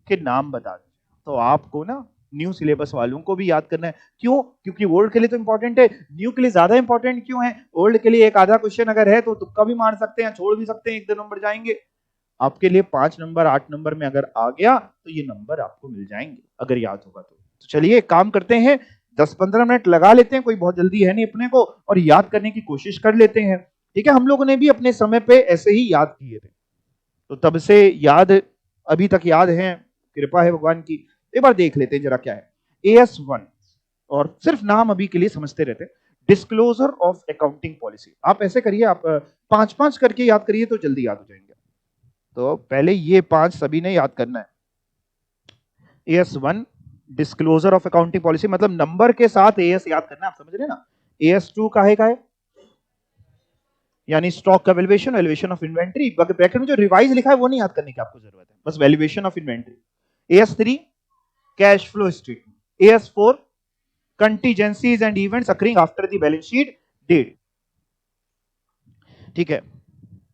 के नाम बता दो, तो आपको ना न्यू सिलेबस वालों को भी याद करना है। क्यों? क्योंकि ओल्ड के लिए तो इंपॉर्टेंट है, न्यू के लिए ज्यादा इंपॉर्टेंट क्यों है? ओल्ड के लिए एक आधा क्वेश्चन अगर है तो तुक्का भी मार सकते हैं, छोड़ भी सकते हैं, 1-2 नंबर जाएंगे। आपके लिए 5 नंबर 8 नंबर में अगर आ गया तो ये नंबर आपको मिल जाएंगे अगर याद होगा तो चलिए एक काम करते हैं, 10-15 मिनट लगा लेते हैं, कोई बहुत जल्दी है नहीं अपने को, और याद करने की कोशिश कर लेते हैं। ठीक है, हम लोगों ने भी अपने समय पे ऐसे ही याद किए थे, तो तब से याद, अभी तक याद है, कृपा है भगवान की। एक बार देख लेते हैं जरा क्या है AS1, और सिर्फ नाम अभी के लिए समझते रहते हैं। डिस्क्लोजर ऑफ अकाउंटिंग पॉलिसी, आप ऐसे करिए, आप 5-5 करके याद करिए तो जल्दी याद हो जाएंगे। तो पहले ये 5 सभी ने याद करना है। AS1 disclosure of accounting policy, मतलब नंबर के साथ AS याद करना है, आप समझ रहे हैं ना। AS2 का है यानी स्टॉक का valuation, valuation of inventory, bracket में जो रिवाइज लिखा है वो नहीं याद करने की आपको जरूरत है, बस valuation of inventory. AS3 cash flow statement. AS4 contingencies and events occurring after the balance sheet date. ठीक है,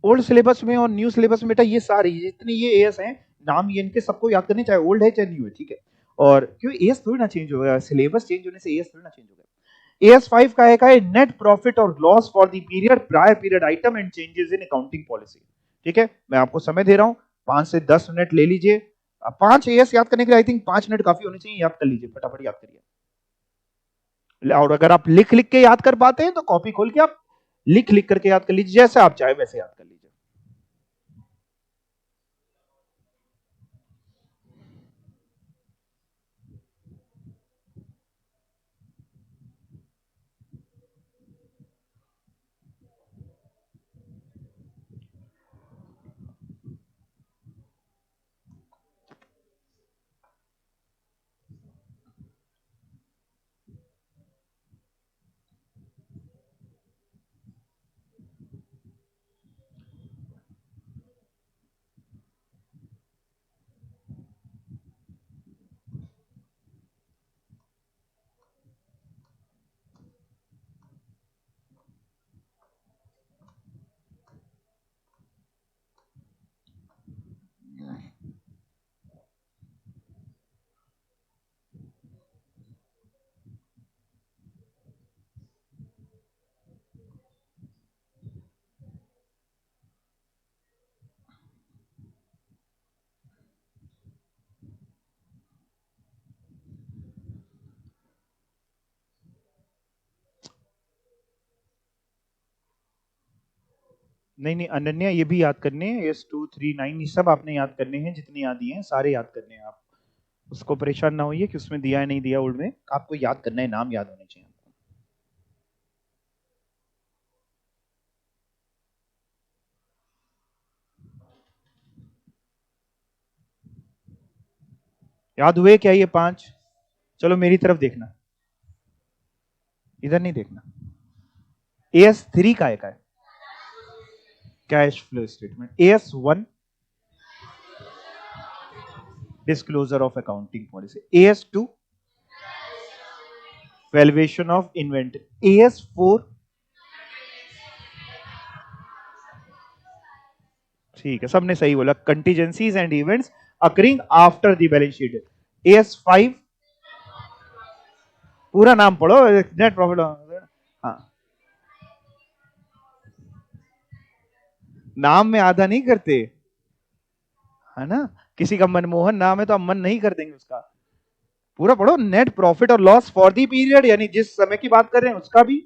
ओल्ड सिलेबस में और न्यू सिलेबस में बेटा ये सारी जितने ये एएस हैं, नाम ये इनके सबको याद करने, चाहे ओल्ड है चाहे न्यू है, ठीक है। और क्यों एएस थोड़ी ना चेंज हो गया, सिलेबस चेंज होने से एएस थोड़ी ना चेंज हो गया। AS5 का है नेट प्रॉफिट और loss for the period prior period item and changes in accounting policy. ठीक है, मैं आपको समय दे रहा हूं, 5 से 10 मिनट ले लीजिए। 5 एएस याद करने के लिए आई थिंक 5 मिनट काफी होने चाहिए, याद कर लीजिए, फटाफट याद करिए। और अगर आप लिख लिख के याद कर पाते हैं तो कॉपी खोल के आप लिख लिख करके याद कर लीजिए, जैसे आप चाहे वैसे याद कर लीजिए। नहीं नहीं अनन्या, ये भी याद करने हैं, S239 ये सब आपने याद करने हैं, जितने याद दिए हैं सारे याद करने हैं आप। उसको परेशान ना होइए कि उसमें दिया है नहीं दिया, ओल्ड में आपको याद करना है, नाम याद होने चाहिए। याद हुए क्या ये 5? चलो मेरी तरफ देखना, इधर नहीं देखना। AS3 का है cash flow statement. AS1 disclosure of accounting policy. AS2 valuation of inventory. AS4 ठीक है, सबने सही बोला, contingencies and events occurring after the balance sheet. AS5 पूरा नाम पढ़ो, नेट प्रॉफिट। हाँ, नाम में आधा नहीं करते, है ना, किसी का मनमोहन नाम है तो हम मन नहीं कर देंगे उसका, पूरा पढ़ो। नेट प्रॉफिट और लॉस फॉर दी पीरियड, यानी जिस समय की बात कर रहे हैं उसका भी,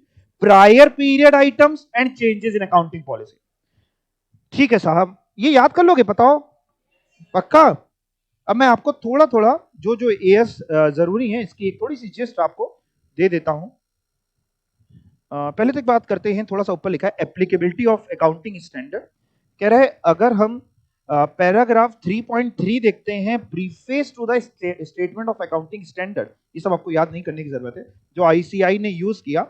prior period items and changes in accounting policy. ठीक है साहब, ये याद कर लोगे, बताओ पक्का। अब मैं आपको थोड़ा थोड़ा जो जो एएस जरूरी है इसकी एक थोड़ी सी जिस्ट आपको दे देता हूं। पहले तो एक बात करते हैं, थोड़ा सा ऊपर लिखा है एप्लीकेबिलिटी ऑफ अकाउंटिंग स्टैंडर्ड। कह रहा है अगर हम पैराग्राफ 3.3 देखते हैं, preface to the statement of accounting standard, ये सब आपको याद नहीं करने की जरूरत है, जो आईसीआई ने यूज किया।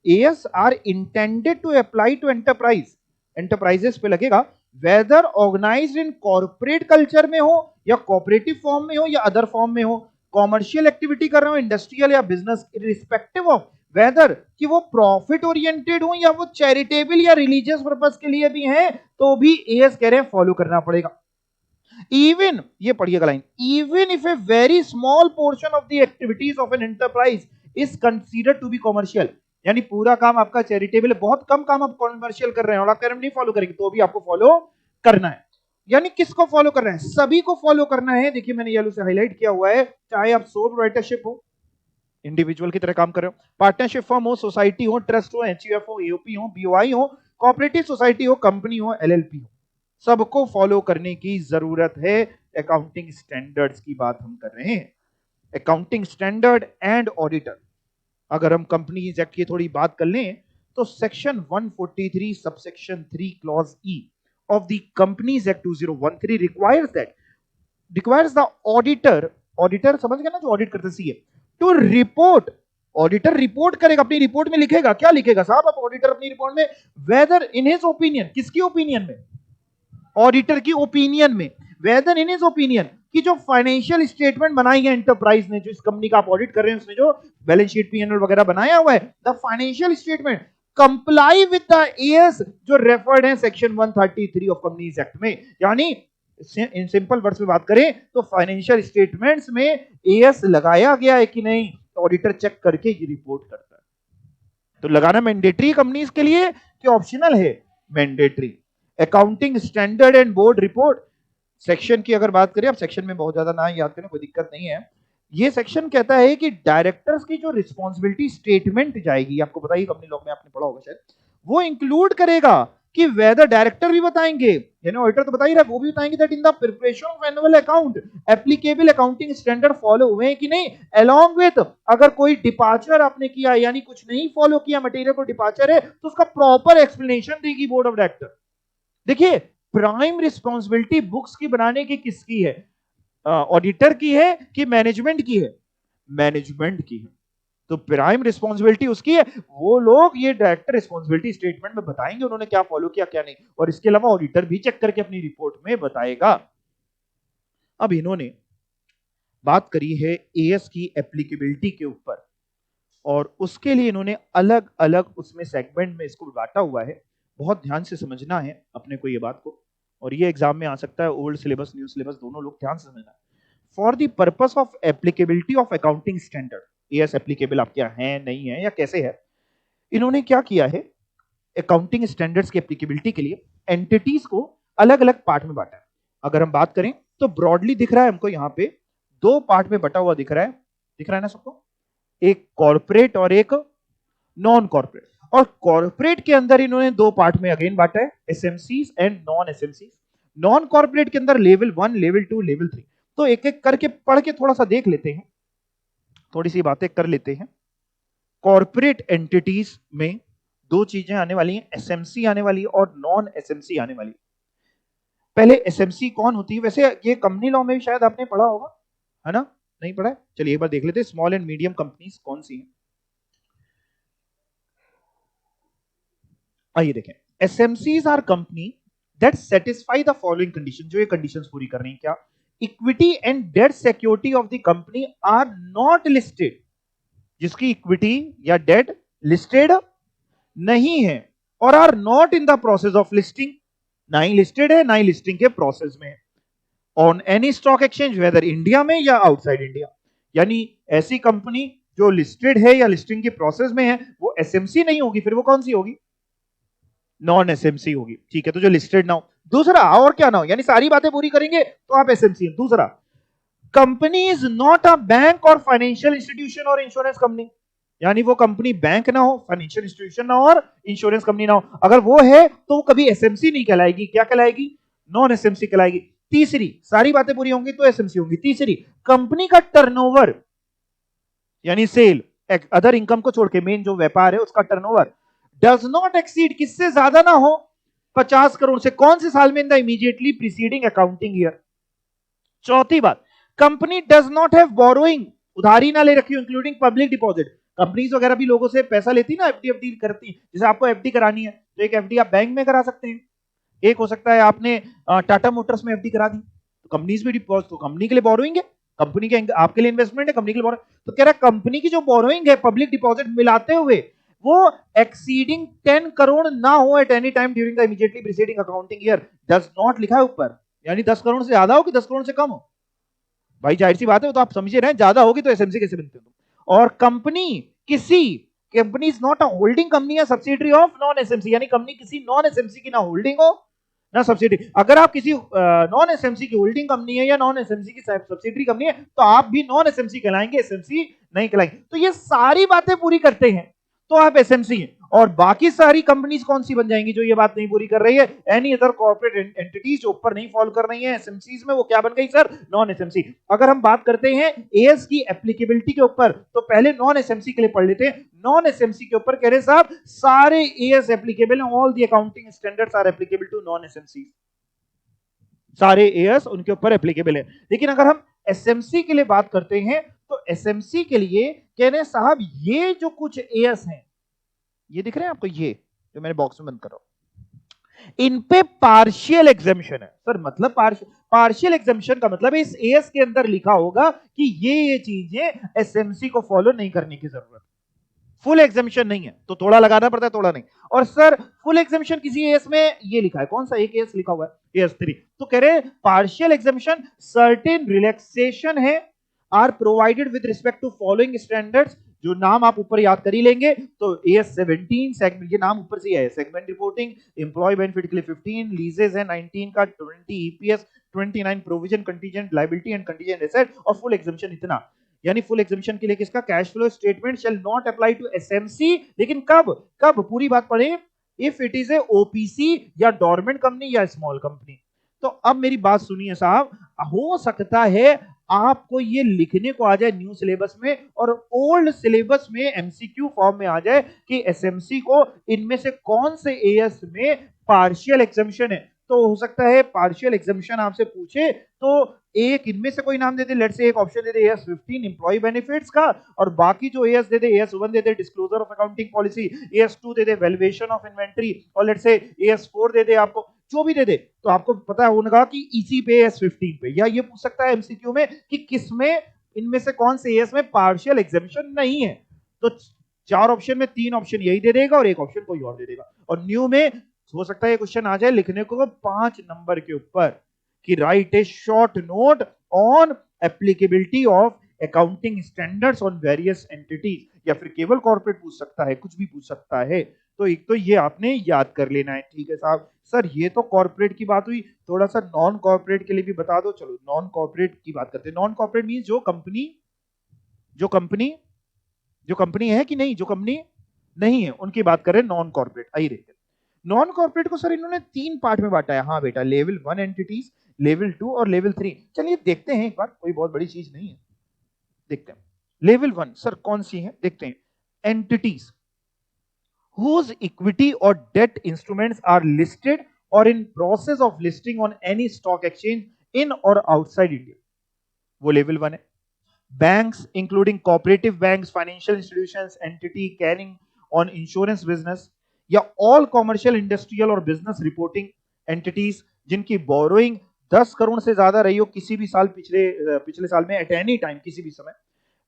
AS are intended to apply to enterprises पे लगेगा, whether organised in corporate culture में हो या कोऑपरेटिव फॉर्म में हो या अदर फॉर्म में हो, कॉमर्शियल एक्टिविटी कर रहे हो, इंडस्ट्रियल या बिजनेस, इररिस्पेक्टिव ऑफ वेदर कि वो प्रॉफिट ओरिएंटेड हो या वो चैरिटेबल या रिलीजियस पर्पस के लिए भी है, तो भी एएस कह रहे हैं फॉलो करना पड़ेगा। इवन, ये पढ़िएगा line, even if a very small portion of the activities of an enterprise is considered to be commercial, यानी पूरा काम आपका चैरिटेबल है, बहुत कम काम आप कॉमर्शियल कर रहे हैं और आप कह रहे हैं नहीं फॉलो करेंगे, तो भी आपको फॉलो करना है। यानी किसको फॉलो करना है? सभी को फॉलो करना है। देखिए मैंने येलो से हाईलाइट किया हुआ है, चाहे आप सोल प्रोप्राइटरशिप हो, इंडिविजुअल की तरह काम कर रहे हो, पार्टनरशिप फर्म हो, सोसाइटी हो, ट्रस्ट हो, एचयूएफ हो, एओपी हो, बीओआई हो, कोऑपरेटिव सोसाइटी हो, कंपनी हो, एलएलपी हो, सबको फॉलो करने की जरूरत है। अकाउंटिंग स्टैंडर्ड्स की बात हम कर रहे हैं, अकाउंटिंग स्टैंडर्ड एंड ऑडिटर। अगर हम कंपनीज एक्ट की थोड़ी बात कर लें तो section 143 subsection 3 clause E of the companies act 2013 requires the auditor, auditor समझ गए ना, जो ऑडिट करते CA, to report, auditor report करेगा, अपनी रिपोर्ट में लिखेगा, क्या लिखेगा साहब आप ऑडिटर अपनी रिपोर्ट में, वेदर इन हिज ओपिनियन, किसकी ओपिनियन में? ऑडिटर की ओपिनियन में, वेदर इन हिज ओपिनियन कि जो फाइनेंशियल स्टेटमेंट बनाई है एंटरप्राइज ने, जो इस कंपनी का आप ऑडिट कर रहे हैं उसने जो बैलेंस शीट पीएनएल वगैरह बनाया हुआ है, the financial statement comply with the as जो रेफर्ड है सेक्शन 133 ऑफ कंपनीज एक्ट में। यानी इन सिंपल वर्ड्स में बात करें तो फाइनेंशियल स्टेटमेंट्स में एएस लगाया गया है कि नहीं, ऑडिटर चेक करके ये रिपोर्ट करता है। तो लगाना मैंडेटरी कंपनीज के लिए कि ऑप्शनल है? Mandatory. Accounting standard and board report section की अगर बात करें, अब सेक्शन में बहुत ज्यादा ना याद करें, कोई दिक्कत नहीं है। ये सेक्शन कहता है कि डायरेक्टर्स की जो रिस्पॉन्सिबिलिटी स्टेटमेंट जाएगी, आपको बताइए कंपनी लॉ में आपने पढ़ा होगा शायद, वो इंक्लूड करेगा कि वेदर, डायरेक्टर भी बताएंगे, यानी ऑडिटर तो बता ही रहा है, वो भी बताएंगे that in the preparation of annual account applicable accounting standard follow हुए हैं कि नहीं, अलोंग विद अगर कोई डिपार्चर आपने किया यानी कुछ नहीं फॉलो किया, मटेरियल को डिपार्चर है, तो उसका प्रॉपर एक्सप्लेनेशन देगी बोर्ड ऑफ डायरेक्टर। देखिए प्राइम रिस्पॉन्सिबिलिटी बुक्स की बनाने की किसकी है? ऑडिटर की है कि मैनेजमेंट की है? मैनेजमेंट की है। तो प्राइम रिस्पॉन्सिबिलिटी उसकी है, वो लोग ये डायरेक्टर रिस्पॉन्सिबिलिटी स्टेटमेंट में बताएंगे उन्होंने क्या फॉलो किया क्या नहीं, और इसके अलावा ऑडिटर भी चेक करके अपनी रिपोर्ट में बताएगा। अब इन्होंने बात करी है एएस की एप्लीकेबिलिटी के ऊपर, और उसके लिए इन्होंने अलग अलग उसमें सेगमेंट में इसको बांटा हुआ है। बहुत ध्यान से समझना है अपने को ये बात को, और ये एग्जाम में आ सकता है, ओल्ड सिलेबस न्यू सिलेबस दोनों लोग ध्यान से समझना है। For the purpose of applicability of accounting standard, as applicable आप क्या है नहीं है या कैसे है, इन्होंने क्या किया है, अकाउंटिंग स्टैंडर्ड्स की एप्लीकेबिलिटी के लिए एंटिटीज को अलग अलग पार्ट में बांटा है। अगर हम बात करें तो ब्रॉडली दिख रहा है हमको यहाँ पे दो पार्ट में बटा हुआ दिख रहा है ना सबको, एक कॉर्पोरेट और एक नॉन कॉर्पोरेट। और कॉर्पोरेट के अंदर इन्होंने दो पार्ट में अगेन बांटा है, एसएमसीज एंड नॉन एसएमसीज। नॉन कॉर्पोरेट के अंदर लेवल 1, लेवल 2, लेवल 3। तो एक एक करके पढ़ के थोड़ा सा देख लेते हैं, थोड़ी सी बातें कर लेते हैं। कॉर्पोरेट एंटिटीज में दो चीजें आने वाली हैं, एसएमसी आने वाली है और नॉन एसएमसी आने वाली है। पहले एसएमसी कौन होती है? वैसे ये कंपनी लॉ में भी शायद आपने पढ़ा होगा, है ना? नहीं पढ़ा है? चलिए एक बार देख लेते हैं, स्मॉल एंड मीडियम कंपनीज कौन सी हैं। आइए देखें, SMCs are company that satisfy the following condition, जो ये कंडीशंस पूरी कर रही हैं। क्या? Equity and debt security of the company are not listed, जिसकी इक्विटी या डेट लिस्टेड नहीं है, और are not in the process of listing, ना ही लिस्टेड है ना ही लिस्टिंग के प्रोसेस में है, on any stock exchange weather India में या आउटसाइड इंडिया। यानी ऐसी कंपनी जो लिस्टेड है या लिस्टिंग के प्रोसेस में है वो एसएमसी नहीं होगी, फिर वो कौन सी होगी? नॉन एसएमसी होगी। ठीक है, तो जो लिस्टेड ना हो। दूसरा, और क्या ना हो, यानी सारी बातें पूरी करेंगे तो आप एसएमसी। दूसरा, company is not a bank और फाइनेंशियल इंस्टीट्यूशन और इंश्योरेंस कंपनी, यानी वो कंपनी बैंक ना हो, फाइनेंशियल इंस्टीट्यूशन ना हो और इंश्योरेंस कंपनी ना हो। अगर वो है तो वो कभी एसएमसी नहीं कहलाएगी, क्या कहलाएगी? नॉन एसएमसी कहलाएगी। तीसरी, सारी बातें पूरी होंगी तो एसएमसी होंगी। तीसरी, कंपनी का टर्नओवर यानी सेल, अदर इनकम को छोड़ के मेन जो व्यापार है उसका टर्नओवर डज नॉट एक्सीड, किससे ज्यादा ना हो 50 करोड़ से, कौन से साल में? In the immediately preceding accounting year. चौथी बात, company does not have borrowing, उधारी ना ले रखी हो, इंक्लूडिंग पब्लिक डिपॉजिट। कंपनीज वगैरह भी लोगों से पैसा लेती ना, एफडी करती, जैसे आपको एफडी करानी है तो एक एफडी आप बैंक में करा सकते हैं, एक हो सकता है आपने टाटा मोटर्स में एफडी करा दी, तो कंपनीज भी डिपॉजिट, तो कंपनी के लिए बोरोइंग है, कंपनी के आपके लिए इन्वेस्टमेंट है, कंपनी के लिए बोरोइंग। तो कह रहा है कंपनी की जो बोरोइंग है पब्लिक डिपॉजिट मिलाते हुए वो एक्सीडिंग 10 करोड़ ना हो at any time during the immediately preceding accounting year. Does not लिखा है ऊपर, यानी 10 करोड़ से ज्यादा हो कि 10 करोड़ से कम हो। भाई जाहिर सी बात है, तो आप समझे रहे हैं, ज्यादा होगी तो एसएमसी कैसे बनते हो। और कंपनी किसी, company is not a holding company या सब्सिडरी ऑफ नॉन एसएमसी, यानी कंपनी किसी नॉन एसएमसी की ना होल्डिंग हो ना सब्सिडरी। अगर आप किसी नॉन एसएमसी की होल्डिंग कंपनी है या नॉन एसएमसी की सब्सिडरी कंपनी है तो आप भी नॉन एसएमसी कहलाएंगे, एसएमसी नहीं कहलाएंगे। तो ये सारी बातें पूरी करते हैं तो आप एसएमसी हैं। और बाकी सारी कंपनीज कौन सी बन जाएंगी जो ये बात नहीं पूरी कर रही है? एनी अदर कॉर्पोरेट एंटिटीज जो ऊपर नहीं फॉलो कर रही है एसएमसीज में, वो क्या बन गई सर? Non SMC. अगर हम बात करते हैं एएस की एप्लीकेबिलिटी के ऊपर तो पहले नॉन एसएमसी के लिए पढ़ लेते हैं। नॉन एसएमसी के ऊपर कह रहे साहब सारे एएस एप्लीकेबल हैं, all the accounting standards are applicable to non SMC, सारे एएस उनके ऊपर एप्लीकेबल है। लेकिन अगर हम एसएमसी के लिए बात करते हैं तो एसएमसी के लिए कह रहे हैं साहब ये जो कुछ एएस हैं, ये दिख रहे हैं आपको, ये जो मैंने बॉक्स में बंद कर रहा हूं, इन पे पार्शियल एग्जेम्पशन है सर। मतलब पार्शियल एग्जेम्पशन का मतलब इस एएस के अंदर लिखा होगा कि ये चीजें एसएमसी को फॉलो नहीं करने की जरूरत, फुल एग्जेम्पशन नहीं है, तो थोड़ा लगाना पड़ता है, थोड़ा नहीं। और सर फुल एग्जेम्पशन किसी एएस में ये लिखा है, कौन सा एक एएस लिखा हुआ है? एएस 3। तो कह रहे हैं पार्शियल एग्जेम्पशन सर्टेन रिलैक्सेशन है are provided with respect to following standards, जो नाम आप ऊपर याद कर ही लेंगे। तो एएस 17 सेगमेंट, ये नाम ऊपर से ही है, सेगमेंट रिपोर्टिंग, एम्प्लॉय बेनिफिट के लिए 15, लीजेस है 19 का, 20 EPS, 29 provision contingent liability and contingent asset, और फुल एग्जेम्पशन इतना। यानी फुल एग्जेम्पशन के लिए किसका? Cash flow statement shall not apply to SMC. लेकिन कब कब पूरी बात पढ़े? If it is a OPC या डोरमेंट कंपनी या स्मॉल कंपनी। तो अब मेरी बात सुनिए साहब, हो सकता है आपको ये लिखने को आ जाए न्यू सिलेबस में और ओल्ड सिलेबस में एमसीक्यू फॉर्म में आ जाए कि एसएमसी को इनमें से कौन से एएस में पार्शियल एग्जेम्पशन है। तो हो सकता है पार्शियल एग्जेम्पशन आपसे पूछे तो एक इनमें से कोई नाम दे दे, लेट से एक ऑप्शन दे दे एएस 15 एम्प्लॉय बेनिफिट्स का, और बाकी जो as they they, as 1 they they disclosure of accounting policy, as 2 they they valuation of inventory, और लेट से एएस 4 दे दे आपको, जो भी दे दे। तो आपको पता होगा कि इसी पे एएस 15 पे, या ये पूछ सकता है एमसीक्यू में कि किसमें इनमें से कौन से एएस में पार्शियल एग्जेम्पशन नहीं है। तो 4 ऑप्शन में 3 ऑप्शन यही दे देगा और एक ऑप्शन कोई और दे देगा। और न्यू में हो सकता है ये क्वेश्चन आ जाए लिखने को 5 नंबर के ऊपर कि right A short note on applicability of accounting standards on various entities, या फिर केवल कॉर्पोरेट पूछ सकता है, कुछ भी पूछ सकता है। तो एक तो ये आपने याद कर लेना है। ठीक है साहब, सर ये तो कॉर्पोरेट की बात हुई, थोड़ा सा नॉन कॉर्पोरेट के लिए भी बता दो। चलो नॉन कॉर्पोरेट की बात करते हैं। नॉन कॉर्पोरेट मींस जो कंपनी है कि नहीं, जो कंपनी नहीं है उनकी बात करें नॉन कॉर्पोरेट। आइए देखते हैं नॉन कॉर्पोरेट को। सर इन्होंने 3 पार्ट में बांटा है। हाँ बेटा, लेवल 1 एंटिटीज, लेवल 2 और लेवल 3। चलिए देखते हैं एक बार, कोई बहुत बड़ी चीज नहीं है, देखते हैं। लेवल 1 सर कौन सी है, देखते हैं। Entities whose equity or debt instruments are listed or in process of listing on any stock exchange in or outside India, वो लेवल 1 है। Banks including cooperative banks, financial institutions, entity carrying on insurance business, या all commercial, industrial और business reporting entities जिनकी borrowing 10 crore से ज्यादा रही हो किसी भी साल, पिछले साल में एट एनी टाइम किसी भी समय,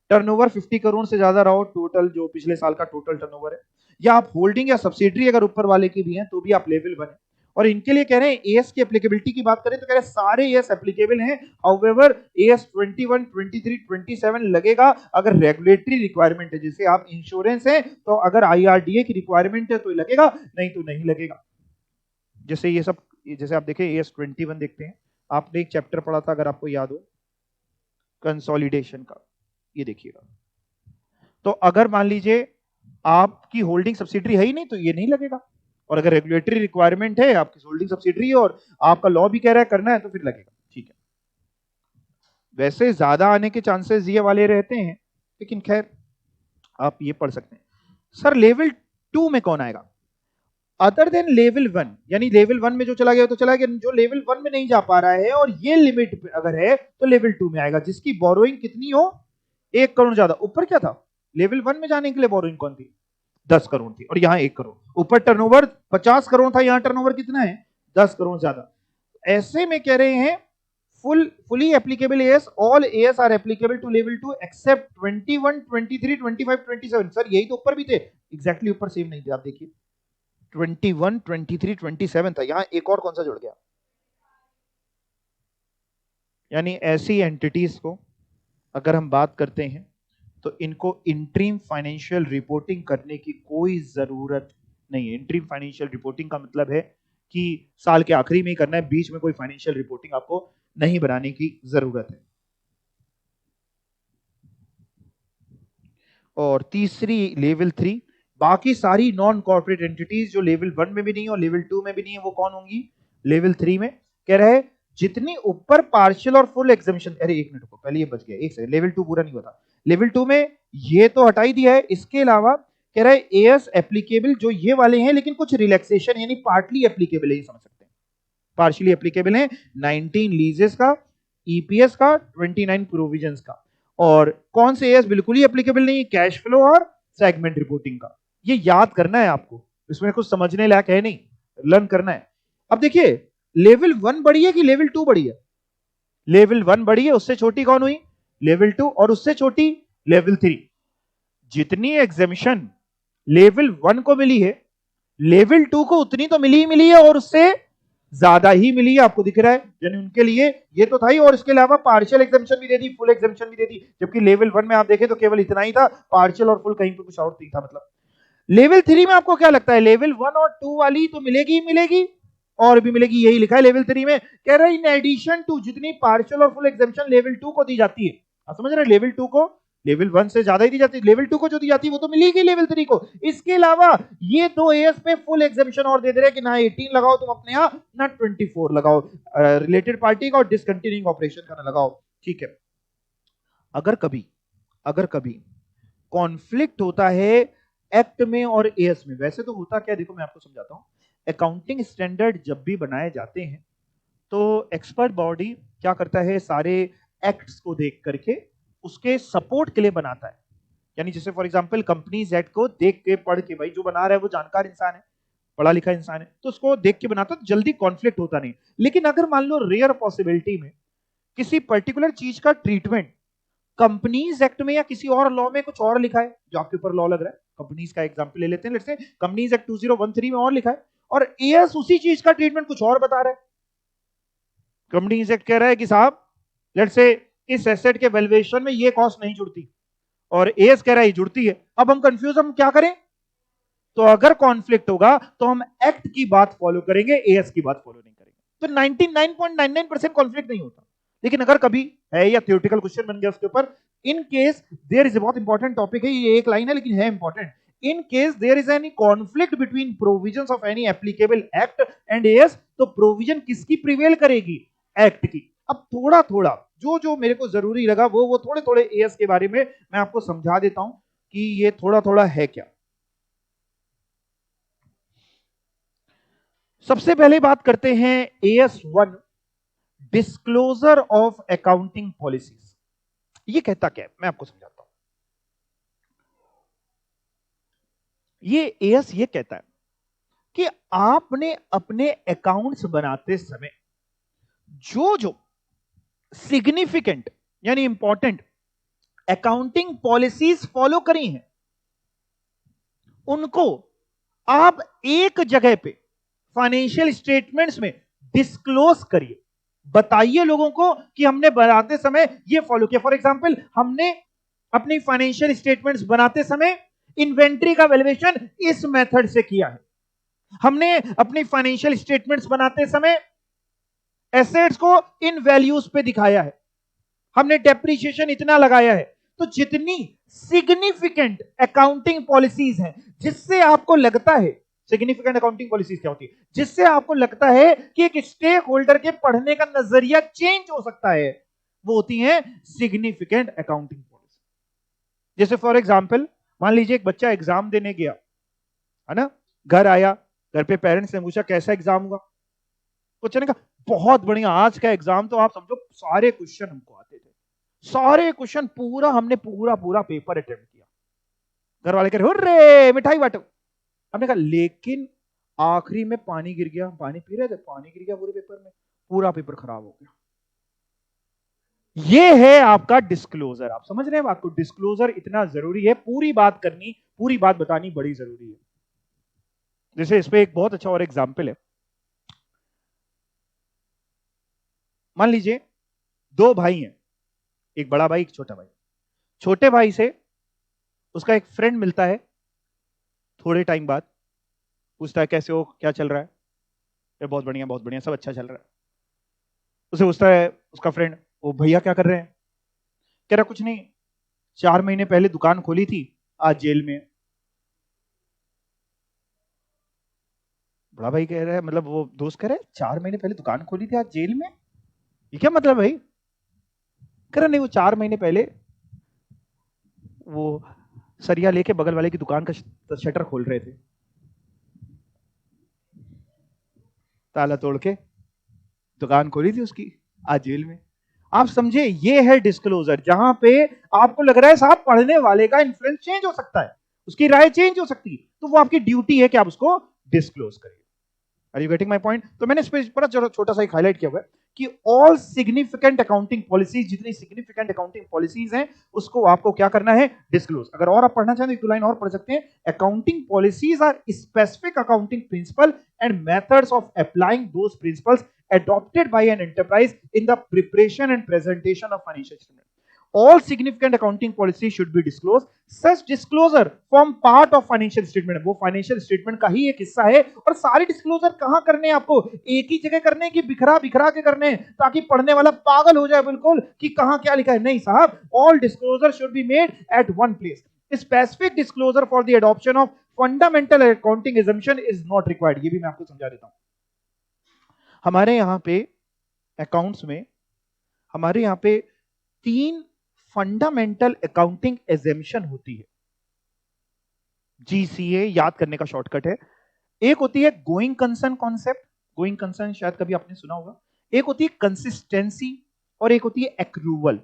टर्नओवर 50 करोड़ से ज्यादा रहो टोटल, जो पिछले साल का टोटल टर्नओवर है, या आप होल्डिंग या सब्सिडरी अगर ऊपर वाले की भी हैं तो भी आप लेवल 1 है। और इनके लिए कह रहे हैं एएस की एप्लीकेबिलिटी की बात करें तो कह रहे हैं सारे एएस एप्लीकेबल हैं, हाउएवर एएस 21, 23, 27 लगेगा अगर रेगुलेटरी रिक्वायरमेंट है, जैसे आप इंश्योरेंस है तो अगर आईआरडीए की रिक्वायरमेंट है तो लगेगा, नहीं तो नहीं लगेगा। जैसे ये सब, जैसे आप देखें एएस 21 देखते हैं, आपने एक चैप्टर पढ़ा था अगर आपको याद हो कंसोलिडेशन का, ये देखिएगा। तो अगर मान लीजिए आपकी होल्डिंग सब्सिडरी है ही नहीं तो ये नहीं लगेगा, और अगर रेगुलेटरी रिक्वायरमेंट है, आपकी होल्डिंग सब्सिडरी है और आपका लॉ भी कह रहा है करना है तो फिर लगेगा। ठीक है, वैसे ज्यादा आने के चांसेस ये वाले रहते हैं, लेकिन खैर आप ये पढ़ सकते हैं। सर लेवल 2 में कौन आएगा अदर देन लेवल 1, यानी लेवल 1 में जो चला गया तो चला गया, जो लेवल 1 में नहीं जा पा रहा है और ये लिमिट अगर है तो लेवल 2 में आएगा, जिसकी बोरोइंग कितनी हो 1 करोड़ ज्यादा। ऊपर क्या था, लेवल 1 में जाने के लिए बोरोइंग कौन थी 10 करोड़ थी, और यहां 1 करोड़। ऊपर टर्नओवर 50 करोड़ था, यहां टर्नओवर कितना है 10 करोड़ ज्यादा। ऐसे में कह रहे हैं fully applicable AS, all AS are applicable to level 2 except 21, 23, 25, 27। Sir यही तो ऊपर भी थे, एग्जैक्टली ऊपर सेम नहीं थे, आप देखिए 21, 23, 27 था, यहां एक और कौन सा जुड़ गया। यानी ऐसी एंटिटीज को अगर हम बात करते हैं तो इनको इंट्रीम फाइनेंशियल रिपोर्टिंग करने की कोई जरूरत नहीं है। इंट्रीम फाइनेंशियल रिपोर्टिंग का मतलब है कि साल के आखिरी में ही करना है, बीच में कोई फाइनेंशियल रिपोर्टिंग आपको नहीं बनाने की जरूरत है। और तीसरी लेवल 3, बाकी सारी नॉन कॉर्पोरेट एंटिटीज जो लेवल 1 में भी नहीं है और लेवल 2 में भी नहीं है वो कौन होंगी लेवल 3 में। कह रहे हैं जितनी ऊपर पार्शियल और फुल एग्जामिशन, अरे एक मिनट को पहले ये बच गया, एक सेकंड, लेवल 2 पूरा नहीं हुआ था। लेवल 2 में ये तो हटा ही दिया है, इसके अलावा कह रहा है एएस एप्लीकेबल जो ये वाले हैं, लेकिन कुछ रिलैक्सेशन यानी पार्टली एप्लीकेबल है, ये समझ सकते हैं। पार्शियली एप्लीकेबल है 19 लीजेस का, ईपीएस का, 29 प्रोविजंस का। और कौन से एएस बिल्कुल ही एप्लीकेबल नहीं है, कैश फ्लो और सेगमेंट रिपोर्टिंग का। ये याद करना है आपको, इसमें कुछ समझने लायक है नहीं, लर्न करना है। अब देखिए लेवल 1 बड़ी है कि लेवल 2 बड़ी है, लेवल 1 बड़ी है, उससे छोटी कौन हुई लेवल 2, और उससे छोटी लेवल 3। जितनी एग्जामिशन लेवल 1 को मिली है लेवल 2 को उतनी तो मिली ही मिली है, और उससे ज्यादा ही मिली है, आपको दिख रहा है। यानी उनके लिए ये तो था ही, और इसके अलावा पार्शियल एग्जामिशन भी दे दी, फुल एग्जामिशन भी दे दी। जबकि लेवल 1 में आप देखें तो केवल इतना ही था, पार्शियल और फुल कहीं पर कुछ और नहीं था। मतलब लेवल 3 में आपको क्या लगता है, लेवल 1 और 2 वाली तो मिलेगी ही मिलेगी, और भी मिलेगी, यही लिखा है लेवल 3 में। कह रहा है इन एडिशन टू जितनी पार्शियल और फुल एग्जामिशन लेवल 2 को दी जाती है, आप समझ रहे हैं, लेवल 2 को लेवल 1 से ज्यादा ही दी जाती है, लेवल 2 को जो दी जाती है वो तो मिलेगी लेवल 3 को। इसके अलावा ये दो एएस पे फुल एग्जामिशन और दे दे रहे हैं कि ना 18 लगाओ तुम अपने यहां, ना 24 लगाओ रिलेटेड पार्टी का, और डिसकंटिन्यूइंग ऑपरेशन का ना लगाओ। ठीक है, अगर कभी कॉन्फ्लिक्ट होता है एक्ट में और एएस में, वैसे तो होता क्या, देखो मैं आपको समझाता हूं। अकाउंटिंग स्टैंडर्ड जब भी बनाए जाते हैं तो एक्सपर्ट बॉडी क्या करता है, सारे एक्ट्स को देख करके उसके सपोर्ट के लिए बनाता है। यानी जैसे फॉर एग्जांपल कंपनीज एक्ट को देख के पढ़ के, भाई जो बना रहा है वो जानकार इंसान है, पढ़ा लिखा इंसान है, तो उसको देख के बनाता तो जल्दी कॉन्फ्लिक्ट होता नहीं। लेकिन अगर मान लो रेयर पॉसिबिलिटी में किसी पर्टिकुलर चीज का ट्रीटमेंट कंपनीज एक्ट में या किसी और लॉ में कुछ और लिखा है, जो आपके ऊपर लॉ लग रहा है, कंपनीज का एग्जांपल ले लेते हैं, लेट्स से कंपनीज एक्ट 2013 में और लिखा है, और एएस उसी चीज का ट्रीटमेंट कुछ और बता रहा है। कंपनीज एक्ट कह रहा है कि साहब लेट्स से इस एसेट के वैल्यूएशन में ये कॉस्ट नहीं जुड़ती, और एएस कह रहा है जुड़ती है। अब हम कंफ्यूज, हम क्या करें, तो अगर कॉन्फ्लिक्ट होगा तो हम एक्ट की बात फॉलो करेंगे, एएस की बात फॉलो नहीं करेंगे। तो 99.99% कॉन्फ्लिक्ट नहीं होता। लेकिन अगर कभी है, या थ्योरेटिकल क्वेश्चन बन गया उसके ऊपर, इन केस देयर इज, बहुत इंपॉर्टेंट टॉपिक है ये, एक लाइन है लेकिन है important. In case there is any conflict between provisions of any applicable act and AS, तो प्रोविजन किसकी प्रिवेल करेगी, एक्ट की। अब थोड़ा थोड़ा जो जो मेरे को जरूरी लगा वो थोड़े थोड़े एएस के बारे में मैं आपको समझा देता हूं कि ये थोड़ा थोड़ा है क्या। सबसे पहले बात करते हैं AS1, disclosure of accounting policies. ये कहता क्या है, मैं आपको समझाता हूं। ये एएस ये कहता है कि आपने अपने अकाउंट्स बनाते समय जो जो सिग्निफिकेंट यानी इंपॉर्टेंट अकाउंटिंग पॉलिसीज फॉलो करी हैं उनको आप एक जगह पे फाइनेंशियल स्टेटमेंट्स में डिस्क्लोज करिए, बताइए लोगों को कि हमने बनाते समय ये फॉलो किया। फॉर एग्जांपल, हमने अपनी फाइनेंशियल स्टेटमेंट्स बनाते समय इन्वेंट्री का वैल्यूएशन इस मेथड से किया है, हमने अपनी फाइनेंशियल स्टेटमेंट्स बनाते समय एसेट्स को इन वैल्यूज पे दिखाया है, हमने डेप्रिसिएशन इतना लगाया है। तो जितनी सिग्निफिकेंट अकाउंटिंग पॉलिसीज हैं जिससे आपको लगता है, सिग्निफिकेंट अकाउंटिंग पॉलिसीज क्या होती है, जिससे आपको लगता है कि एक स्टेक होल्डर के पढ़ने का नजरिया चेंज हो सकता है, वो होती है सिग्निफिकेंट अकाउंटिंग पॉलिसी। जैसे फॉर एग्जांपल, मान लीजिए एक बच्चा एग्जाम देने गया है ना, घर आया, घर पे पेरेंट्स ने पूछा कैसा एग्जाम हुआ, कुछ ने कहा बहुत बढ़िया, आज का एग्जाम तो आप समझो सारे क्वेश्चन हमको आते थे, सारे क्वेश्चन पूरा हमने पूरा पूरा पेपर अटेम्प्ट किया। घर वाले कह रहे हुर्रे मिठाई बांटो, हमने कहा लेकिन आखिरी में पानी गिर गया, पानी पी रहे थे, पानी गिर गया पूरे पेपर में, पूरा पेपर खराब हो गया। ये है आपका डिस्क्लोजर। आप समझ रहे हैं बात को? डिस्क्लोजर इतना जरूरी है, पूरी बात करनी, पूरी बात बतानी बड़ी जरूरी है। जैसे इस पे एक बहुत अच्छा और एग्जाम्पल है, मान लीजिए दो भाई हैं, एक बड़ा भाई एक छोटा भाई। छोटे भाई से उसका एक फ्रेंड मिलता है थोड़े टाइम बाद, पूछता है कैसे हो, क्या चल रहा है, ये बहुत बढ़िया सब अच्छा चल रहा है। उसे पूछता है उसका फ्रेंड, वो भैया क्या कर रहे हैं, कह रहा कुछ नहीं, 4 महीने पहले दुकान खोली थी, आज जेल में। बड़ा भाई कह रहा है, मतलब वो दोस्त कह रहा है 4 महीने पहले दुकान खोली थी, आज जेल में, ये क्या मतलब भाई? कह रहा नहीं, वो 4 महीने पहले वो सरिया लेके बगल वाले की दुकान का शटर खोल रहे थे, ताला तोड़ के दुकान खोली थी उसकी, आज जेल में। आप समझे, ये है डिस्क्लोजर, जहां पे आपको लग रहा है साहब पढ़ने वाले का इन्फ्लुएंस चेंज हो सकता है, उसकी राय चेंज हो सकती है, तो वो आपकी ड्यूटी है कि आप उसको डिस्क्लोज करिए। Are you getting my point? तो मैंने इस पे बड़ा छोटा सा एक हाईलाइट किया हुआ है कि ऑल सिग्निफिकेंट अकाउंटिंग पॉलिसीज, जितनी सिग्निफिकेंट अकाउंटिंग पॉलिसीज हैं उसको आपको क्या करना है, डिस्क्लोज। अगर और आप पढ़ना चाहें तो एक दो लाइन और पढ़ सकते हैं। Accounting policies are specific accounting principle and methods of applying those principles adopted by an enterprise in the preparation and presentation of financial statement. All significant accounting policies should be disclosed. Such disclosure form part of financial statement. वो financial statement का ही एक हिस्सा है। और सारे disclosure कहाँ करने हैं आपको? एक ही जगह करने हैं कि बिखरा बिखरा के करने हैं, ताकि पढ़ने वाला पागल हो जाए बिल्कुल कि कहाँ क्या लिखा है? नहीं साहब, all disclosure should be made at one place. Specific disclosure for the adoption of fundamental accounting assumption is not required. ये भी मैं आपको समझा देता हूँ। हमारे यहां पे अकाउंट्स में, हमारे यहां पे 3 फंडामेंटल अकाउंटिंग एजम्पशन होती है। जीसीए याद करने का शॉर्टकट है। एक होती है going concern concept, going concern शायद कभी आपने सुना होगा। एक होती है कंसिस्टेंसी और एक होती है accrual.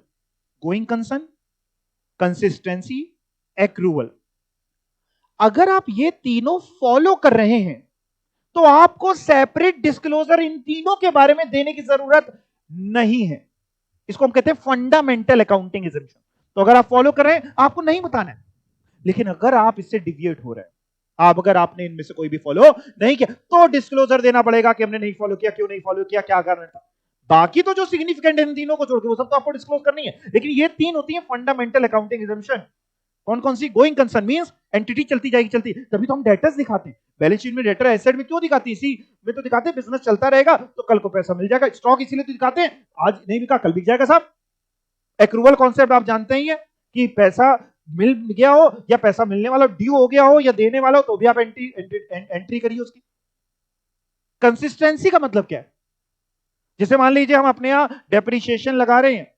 Going concern, consistency, accrual. अगर आप ये तीनों फॉलो कर रहे हैं तो आपको सेपरेट डिस्क्लोजर इन तीनों के बारे में देने की जरूरत नहीं है। इसको हम कहते हैं फंडामेंटल अकाउंटिंग एजम्पशन। तो अगर आप फॉलो कर रहे हैं आपको नहीं बताना है, लेकिन अगर आप इससे डिविएट हो रहे हैं, अगर आपने इनमें से कोई भी फॉलो नहीं किया तो डिस्क्लोजर देना पड़ेगा कि हमने नहीं फॉलो किया, क्यों नहीं फॉलो किया, क्या कारण था। बाकी तो जो सिग्निफिकेंट है इन तीनों को छोड़ के वो सब तो आपको डिस्क्लोज करनी है, लेकिन ये 3 होती है फंडामेंटल अकाउंटिंग एजम्पशन। कौन कौन सी? गोइंग कंसर्न मींस एंटिटी चलती जाएगी, चलती, तभी तो हम डेटर्स दिखाते हैं बैलेंस शीट में। डेटर एसेट में क्यों दिखाते हैं? इसी में तो दिखाते हैं बिजनेस चलता रहेगा तो कल को पैसा मिल जाएगा। स्टॉक इसीलिए तो दिखाते हैं, आज नहीं बिका कल बिक जाएगा साहब। एक्रूवल कॉन्सेप्ट आप जानते ही है कि पैसा मिल गया हो या पैसा मिलने वाला ड्यू हो गया हो या देने वाला हो तो भी आप एंट्री करिए उसकी। कंसिस्टेंसी का मतलब क्या है? जैसे मान लीजिए हम अपने यहां डेप्रिसिएशन लगा रहे हैं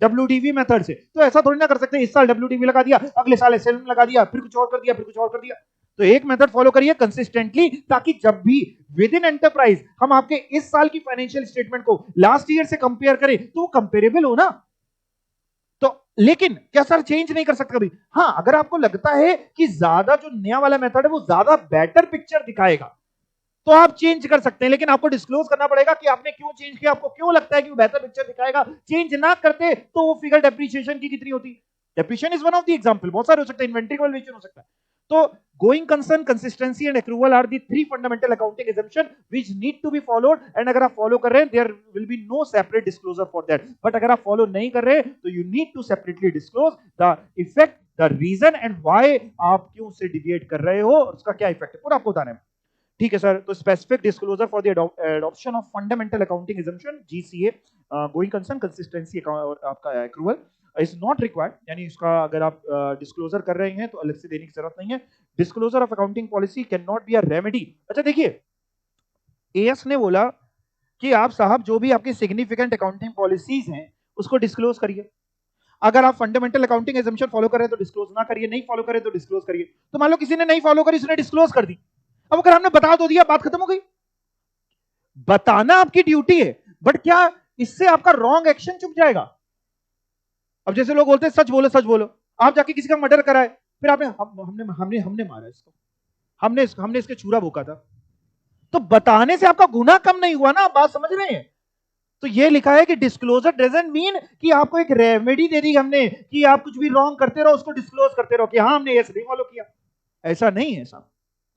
WDV मेथड से, तो ऐसा थोड़ी ना कर सकते इस साल WDV लगा दिया, अगले साल SLM लगा दिया, फिर कुछ और कर दिया, फिर कुछ और कर दिया। तो एक मेथड फॉलो करिए कंसिस्टेंटली, ताकि जब भी विद इन एंटरप्राइज हम आपके इस साल की फाइनेंशियल स्टेटमेंट को लास्ट ईयर से कंपेयर करें तो वो कंपेरेबल हो ना। तो लेकिन क्या सर चेंज नहीं कर सकते कभी? हाँ, अगर आपको लगता है कि ज्यादा जो नया वाला मेथड है वो ज्यादा बेटर पिक्चर दिखाएगा, तो आप चेंज कर सकते हैं, लेकिन आपको डिस्क्लोज करना पड़ेगा कि आपने क्यों चेंज किया, आपको क्यों लगता है कि वो बेहतर पिक्चर दिखाएगा। चेंज ना करते तो वो फिगर डेप्रिसिएशन की कितनी होती। Depreciation is one of the example, बहुत सारे हो सकते हैं, इन्वेंटरी वैल्यूएशन हो सकता है। तो going concern, consistency and accrual are the three fundamental accounting assumption which need to be followed, and अगर आप फॉलो कर रहे हैं there will be no separate disclosure for that. But अगर आप फॉलो नहीं कर रहे तो you need to separately disclose the effect, the reason and why आप क्यों से डिविएट कर रहे हो, उसका क्या इफेक्ट है, पूरा आपको बताना है। ठीक है सर। तो specific disclosure for the adoption of fundamental accounting assumption, GCA, going concern, consistency और आपका एक्रूवल इज नॉट रिक्वायर्ड, यानी इसका अगर आप डिस्क्लोजर कर रहे हैं तो अलग से देने की जरूरत नहीं है। Disclosure of accounting policy can not be a remedy. अच्छा देखिए, एएस ने बोला कि आप साहब जो भी आपकी सिग्निफिकेंट अकाउंटिंग पॉलिसीज हैं उसको डिस्क्लोज करिए। अगर आप फंडामेंटल अकाउंटिंग एजम्पशन फॉलो कर रहे हैं तो डिस्क्लोज ना करिए, नहीं फॉलो करें तो डिस्क्लोज करिए। तो मान लो किसी ने नहीं फॉलो करी, उसने डिस्क्लोज कर दी। अब अगर हमने बता तो दिया, बात खत्म हो गई। बताना आपकी ड्यूटी है, बट क्या इससे आपका रॉन्ग एक्शन चुक जाएगा? अब जैसे लोग बोलते हैं सच बोलो सच बोलो, आप जाके किसी का मर्डर कराए, फिर आपने हमने हमने हमने मारा इसको, हमने हमने इसके छुरा भूका था, तो बताने से आपका गुनाह कम नहीं हुआ ना। आप बात समझ रहे हैं? तो ये लिखा है कि डिस्क्लोजर डजंट मीन कि आपको एक रेमेडी दे दी हमने कि आप कुछ भी रॉन्ग करते रहो उसको डिस्क्लोज करते रहो कि हाँ हमने ये सही फॉलो किया। ऐसा नहीं है साहब,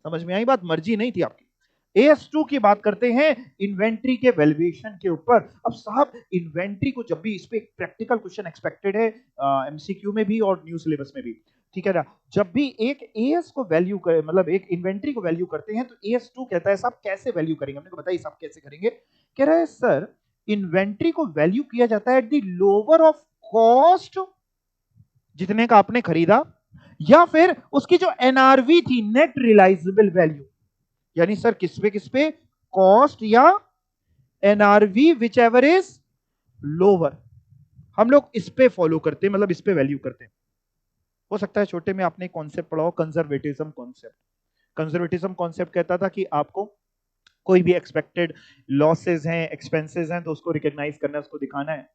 समझ में आई बात? मर्जी नहीं थी आपकी। AS2 की बात करते हैं इन्वेंट्री के वैल्यूएशन के ऊपर। अब साहब इन्वेंट्री को जब भी, इस पे एक प्रैक्टिकल क्वेश्चन एक्सपेक्टेड है एमसीक्यू में भी और न्यू सिलेबस में भी, ठीक है ना। जब भी एक एएस को वैल्यू करे, मतलब एक इन्वेंट्री को वैल्यू करते हैं, तो AS2 कहता है साहब कैसे वैल्यू करेंगे? हमने को बताइए साहब कैसे करेंगे। कह रहा है सर इन्वेंट्री को वैल्यू किया जाता है at the lower of cost, जितने का आपने खरीदा, या फिर उसकी जो एनआरवी थी, नेट रियलाइजेबल वैल्यू, यानी सर किस पे, कॉस्ट या NRV, which ever is lower. हम लोग इस पे फॉलो करते हैं, मतलब इस पे वैल्यू करते हैं। हो सकता है छोटे में आपने कॉन्सेप्ट पढ़ा हो, कंजर्वेटिज्म कॉन्सेप्ट। कंजर्वेटिज्म कॉन्सेप्ट कहता था कि आपको कोई भी एक्सपेक्टेड लॉसेस हैं, एक्सपेंसेस हैं, तो उसको रिकॉग्नाइज करना है, उसको दिखाना है।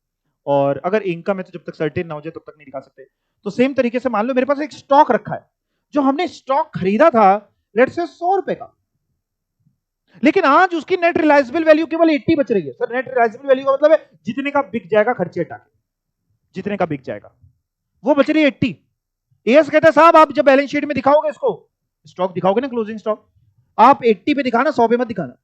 और अगर इनकम है तो जब तक सर्टेन ना हो जाए तब तक नहीं दिखा सकते। तो सेम तरीके से मान लो मेरे पास एक स्टॉक रखा है, जो हमने स्टॉक खरीदा था लेट्स से 100 रुपए का, लेकिन आज उसकी नेट रियलाइजेबल वैल्यू केवल 80 बच रही है। सर नेट रियलाइजेबल वैल्यू का मतलब है जितने का बिक जाएगा खर्चे हटा के, जितने का बिक जाएगा वो बच रही है 80। एएस कहता है साहब आप जब बैलेंस शीट में दिखाओगे, इसको स्टॉक दिखाओगे ना, क्लोजिंग स्टॉक, आप 80 पे दिखाना, 100 पे मत दिखाना।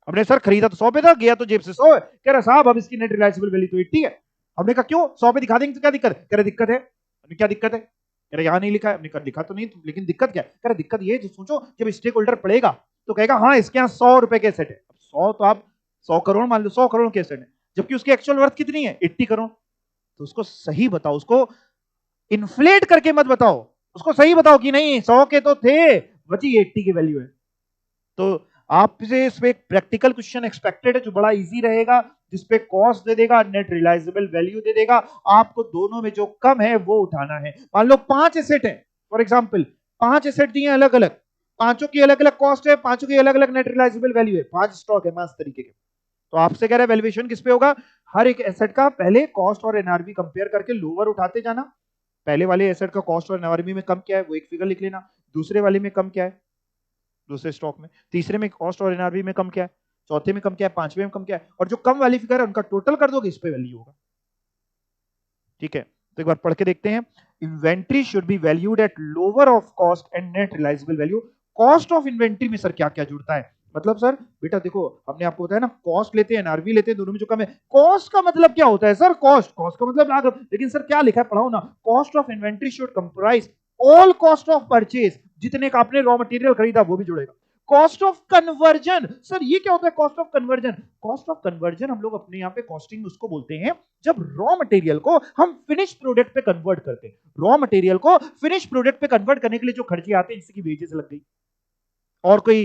हमने सर खरीदा तो 100 पे था, गया तो जेब से 100 है। कह रहा साहब अब इसकी नेट रियलाइजेबल वैल्यू तो 80 है। हमने कहा क्यों, 100 पे दिखा देंगे तो क्या दिक्कत? कह रहे दिक्कत है। हमने क्या दिक्कत है? कह रहे यहां नहीं लिखा है। हमने कहा लिखा तो नहीं, लेकिन दिक्कत क्या है? कह रहे दिक्कत ये जो सोचो, जब स्टेक होल्डर पड़ेगा तो कहेगा हाँ इसके यहाँ 100 रुपए के सेट है। 100 तो आप 100 करोड़ मान लो, 100 करोड़ के सेट है, जबकि उसकी एक्चुअल वर्थ कितनी है? 80 करोड़। तो उसको सही बताओ, उसको इन्फ्लेट करके मत बताओ, उसको सही बताओ कि नहीं 100 के तो थे, बची 80 की वैल्यू है। तो आपसे इस पे एक प्रैक्टिकल क्वेश्चन एक्सपेक्टेड है जो बड़ा इजी रहेगा, जिसपे कॉस्ट दे देगा, नेट रियलाइजेबल वैल्यू दे देगा, आपको दोनों में जो कम है वो उठाना है। मान लो 5 एसेट है, फॉर एग्जांपल 5 एसेट दिए अलग अलग, पांचों की अलग अलग कॉस्ट है, पांचों की अलग अलग नेट रियलाइजेबल वैल्यू है, 5 स्टॉक है 5 तरीके के। तो आपसे कह रहा है वैल्यूएशन किस पे होगा? हर एक एसेट का पहले कॉस्ट और एनआरवी कंपेयर करके लोअर उठाते जाना। पहले वाले एसेट का कॉस्ट और एनआरवी में कम क्या है वो एक फिगर लिख लेना, दूसरे वाले में कम क्या है, दूसरे स्टॉक में, तीसरे में कॉस्ट और एनआरवी में कम क्या है, चौथे में कम क्या है, पांचवें में कम क्या है, और जो कम वाली फिगर है उनका टोटल कर दोगे, इस पे वैल्यू होगा। ठीक है, तो एक बार पढ़ के देखते हैं। Inventory should be valued at lower of cost and net realisable value. Cost of inventory में सर क्या क्या जुड़ता है? मतलब सर बेटा देखो, हमने आपको बताया ना, कॉस्ट लेते हैं एनआरवी लेते हैं, दोनों में जो कम है। कॉस्ट का मतलब क्या होता है सर? कॉस्ट, कॉस्ट का मतलब लागत, लेकिन सर क्या लिखा है पढ़ाओ ना। Cost of inventory should comprise all cost of purchase, जितने का आपने रॉ मटेरियल खरीदा वो भी जुड़ेगा। कॉस्ट ऑफ कन्वर्जन, सर ये क्या होता है cost of conversion? Cost of conversion हम लोग अपने यहाँ पे कॉस्टिंग उसको बोलते हैं जब रॉ मटेरियल को हम फिनिश प्रोडक्ट पे कन्वर्ट करते हैं। रॉ मटेरियल को फिनिश प्रोडक्ट पे कन्वर्ट करने के लिए जो खर्चे आते हैं, जैसे कि वेजेस लग गई और कोई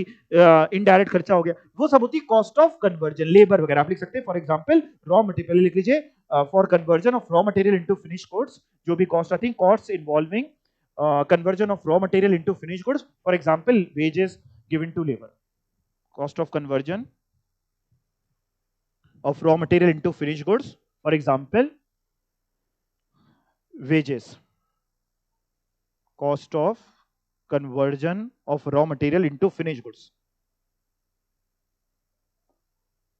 इनडायरेक्ट खर्चा हो गया, वो सब होती है कॉस्ट ऑफ कन्वर्जन। लेबर वगैरह आप लिख सकते हैं, फॉर एग्जांपल रॉ मटेरियल लिख लीजिए, for conversion of raw material into finish goods, जो भी कॉस्ट आती है, cost involving conversion of raw material into finished goods, for example wages given to labor. Cost of conversion of raw material into finished goods, for example wages. Cost of conversion of raw material into finished goods.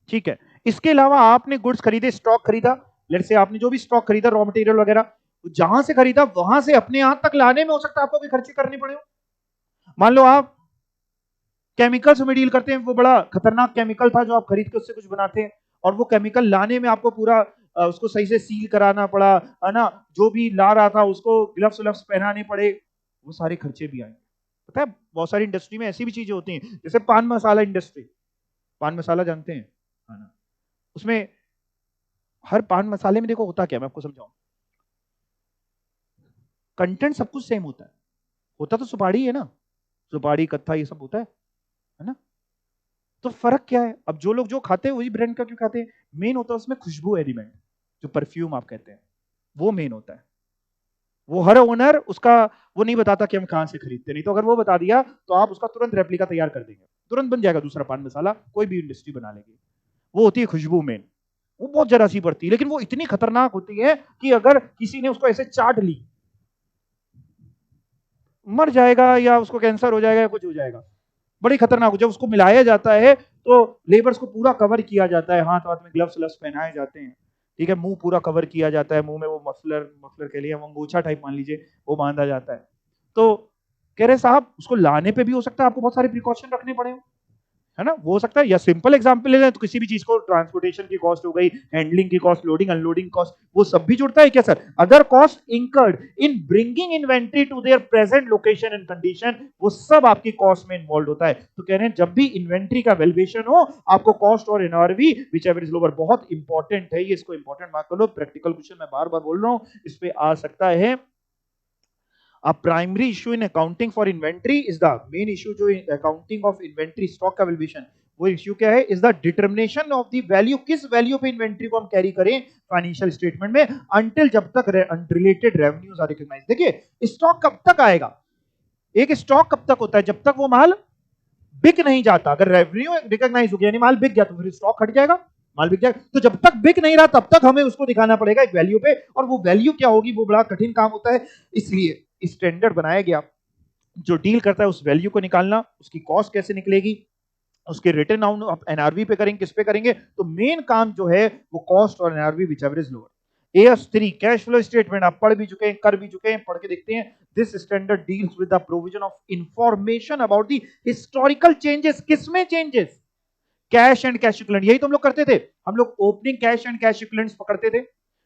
ठीक है। इसके अलावा आपने goods खरीदे, stock खरीदा, let's say आपने जो भी स्टॉक खरीदा, रॉ मटेरियल वगैरह, जहां से खरीदा वहां से अपने यहां तक लाने में हो सकता है आपको कोई खर्चे करने पड़े हो। मान लो आप केमिकल्स में डील करते हैं, वो बड़ा खतरनाक केमिकल था जो आप खरीद के उससे कुछ बनाते हैं, और वो केमिकल लाने में आपको पूरा उसको सही से सील कराना पड़ा, है ना, जो भी ला रहा था उसको ग्लव्स व्लव्स पहनाने पड़े, वो सारे खर्चे भी आएंगे। पता है बहुत सारी इंडस्ट्री में ऐसी भी चीजें होती हैं, जैसे पान मसाला इंडस्ट्री, पान मसाला जानते हैं, है ना, उसमें हर पान मसाले में देखो होता क्या, मैं आपको समझाऊं, कंटेंट सब कुछ सेम होता तो सुपारी है ना, सुपारी कत्था ये सब होता है ना, तो फर्क क्या है, अब जो लोग जो खाते हैं वही ब्रांड का क्यों खाते हैं, मेन होता है उसमें खुशबू एलिमेंट, जो परफ्यूम आप कहते हैं, वो मेन होता है। वो हर ओनर उसका वो नहीं बताता कि हम कहां से खरीदते, नहीं तो अगर वो बता दिया तो आप उसका तुरंत रेप्लिका तैयार कर देंगे, तुरंत बन जाएगा दूसरा पान मसाला, कोई भी इंडस्ट्री बना लेगी। वो होती है खुशबू मेन, वो बहुत जरा सी पड़ती है, लेकिन वो इतनी खतरनाक होती है कि अगर किसी ने उसको ऐसे चाट ली, मर जाएगा या उसको कैंसर हो जाएगा या कुछ हो जाएगा, बड़ी खतरनाक। जब उसको मिलाया जाता है तो लेबर्स को पूरा कवर किया जाता है, हाथ हाथ में ग्लव्स व्लव्स पहनाए जाते हैं, ठीक है, मुंह पूरा कवर किया जाता है, मुंह में वो मफलर मफलर के लिए अंगोछा टाइप मान लीजिए वो बांधा जाता है। तो कह रहे साहब उसको लाने पे भी हो सकता है आपको बहुत सारे प्रिकॉशन रखने पड़े हो, है ना, वो हो सकता है, या सिंपल एग्जांपल ले लें तो किसी भी चीज को ट्रांसपोर्टेशन की कॉस्ट हो गई, हैंडलिंग की कॉस्ट, लोडिंग अनलोडिंग कॉस्ट, वो सब भी जुड़ता है क्या sir, other cost incurred in bringing inventory to their present location and condition, वो सब आपकी कॉस्ट में इन्वॉल्व होता है। तो कह रहे हैं जब भी इन्वेंट्री का वैल्यूएशन हो आपको कॉस्ट और NRV which ever is lower, बहुत इंपॉर्टेंट है ये, इसको इंपॉर्टेंट मार्क कर लो, प्रैक्टिकल क्वेश्चन मैं बार बार बोल रहा हूं इस पे आ सकता है। A primary issue in accounting for inventory is the main issue जो accounting of inventory stock का valuation, वो इश्यू क्या है, is the determination of the value, किस वैल्यू पे इन्वेंट्री को हम कैरी करें फाइनेंशियल स्टेटमेंट में, अंटिल जब तक अनरिलेटेड रेवेन्यूज आर रिकॉग्नाइज्ड। देखिए स्टॉक कब तक आएगा, एक स्टॉक कब तक होता है, जब तक वो माल बिक नहीं जाता, अगर रेवेन्यू रिकॉग्नाइज हो गया यानी माल बिक गया तो फिर स्टॉक हट जाएगा, माल बिक जाएगा, तो जब तक बिक नहीं रहा तब तक हमें उसको दिखाना पड़ेगा एक वैल्यू पे, और वो वैल्यू क्या होगी वो बड़ा कठिन काम होता है, इसलिए स्टैंडर्ड बनाया गया जो डील करता है उस वैल्यू को निकालना, उसकी कॉस्ट कैसे निकलेगी, उसके रिटर्न आउट एनआरवी पे करेंगे, किस पे करेंगे, तो मेन काम जो है वो कॉस्ट और NRV which ever is lower. AS3 cash flow statement आप पढ़ भी चुके हैं, कर भी चुके हैं, पढ़ के देखते हैं। This standard deals with the provision of information about the historical changes, किसमें changes, cash and cash equivalent, यही तो हम लोग करते थे, हम लोग opening cash and cash equivalents पकड़ते थे,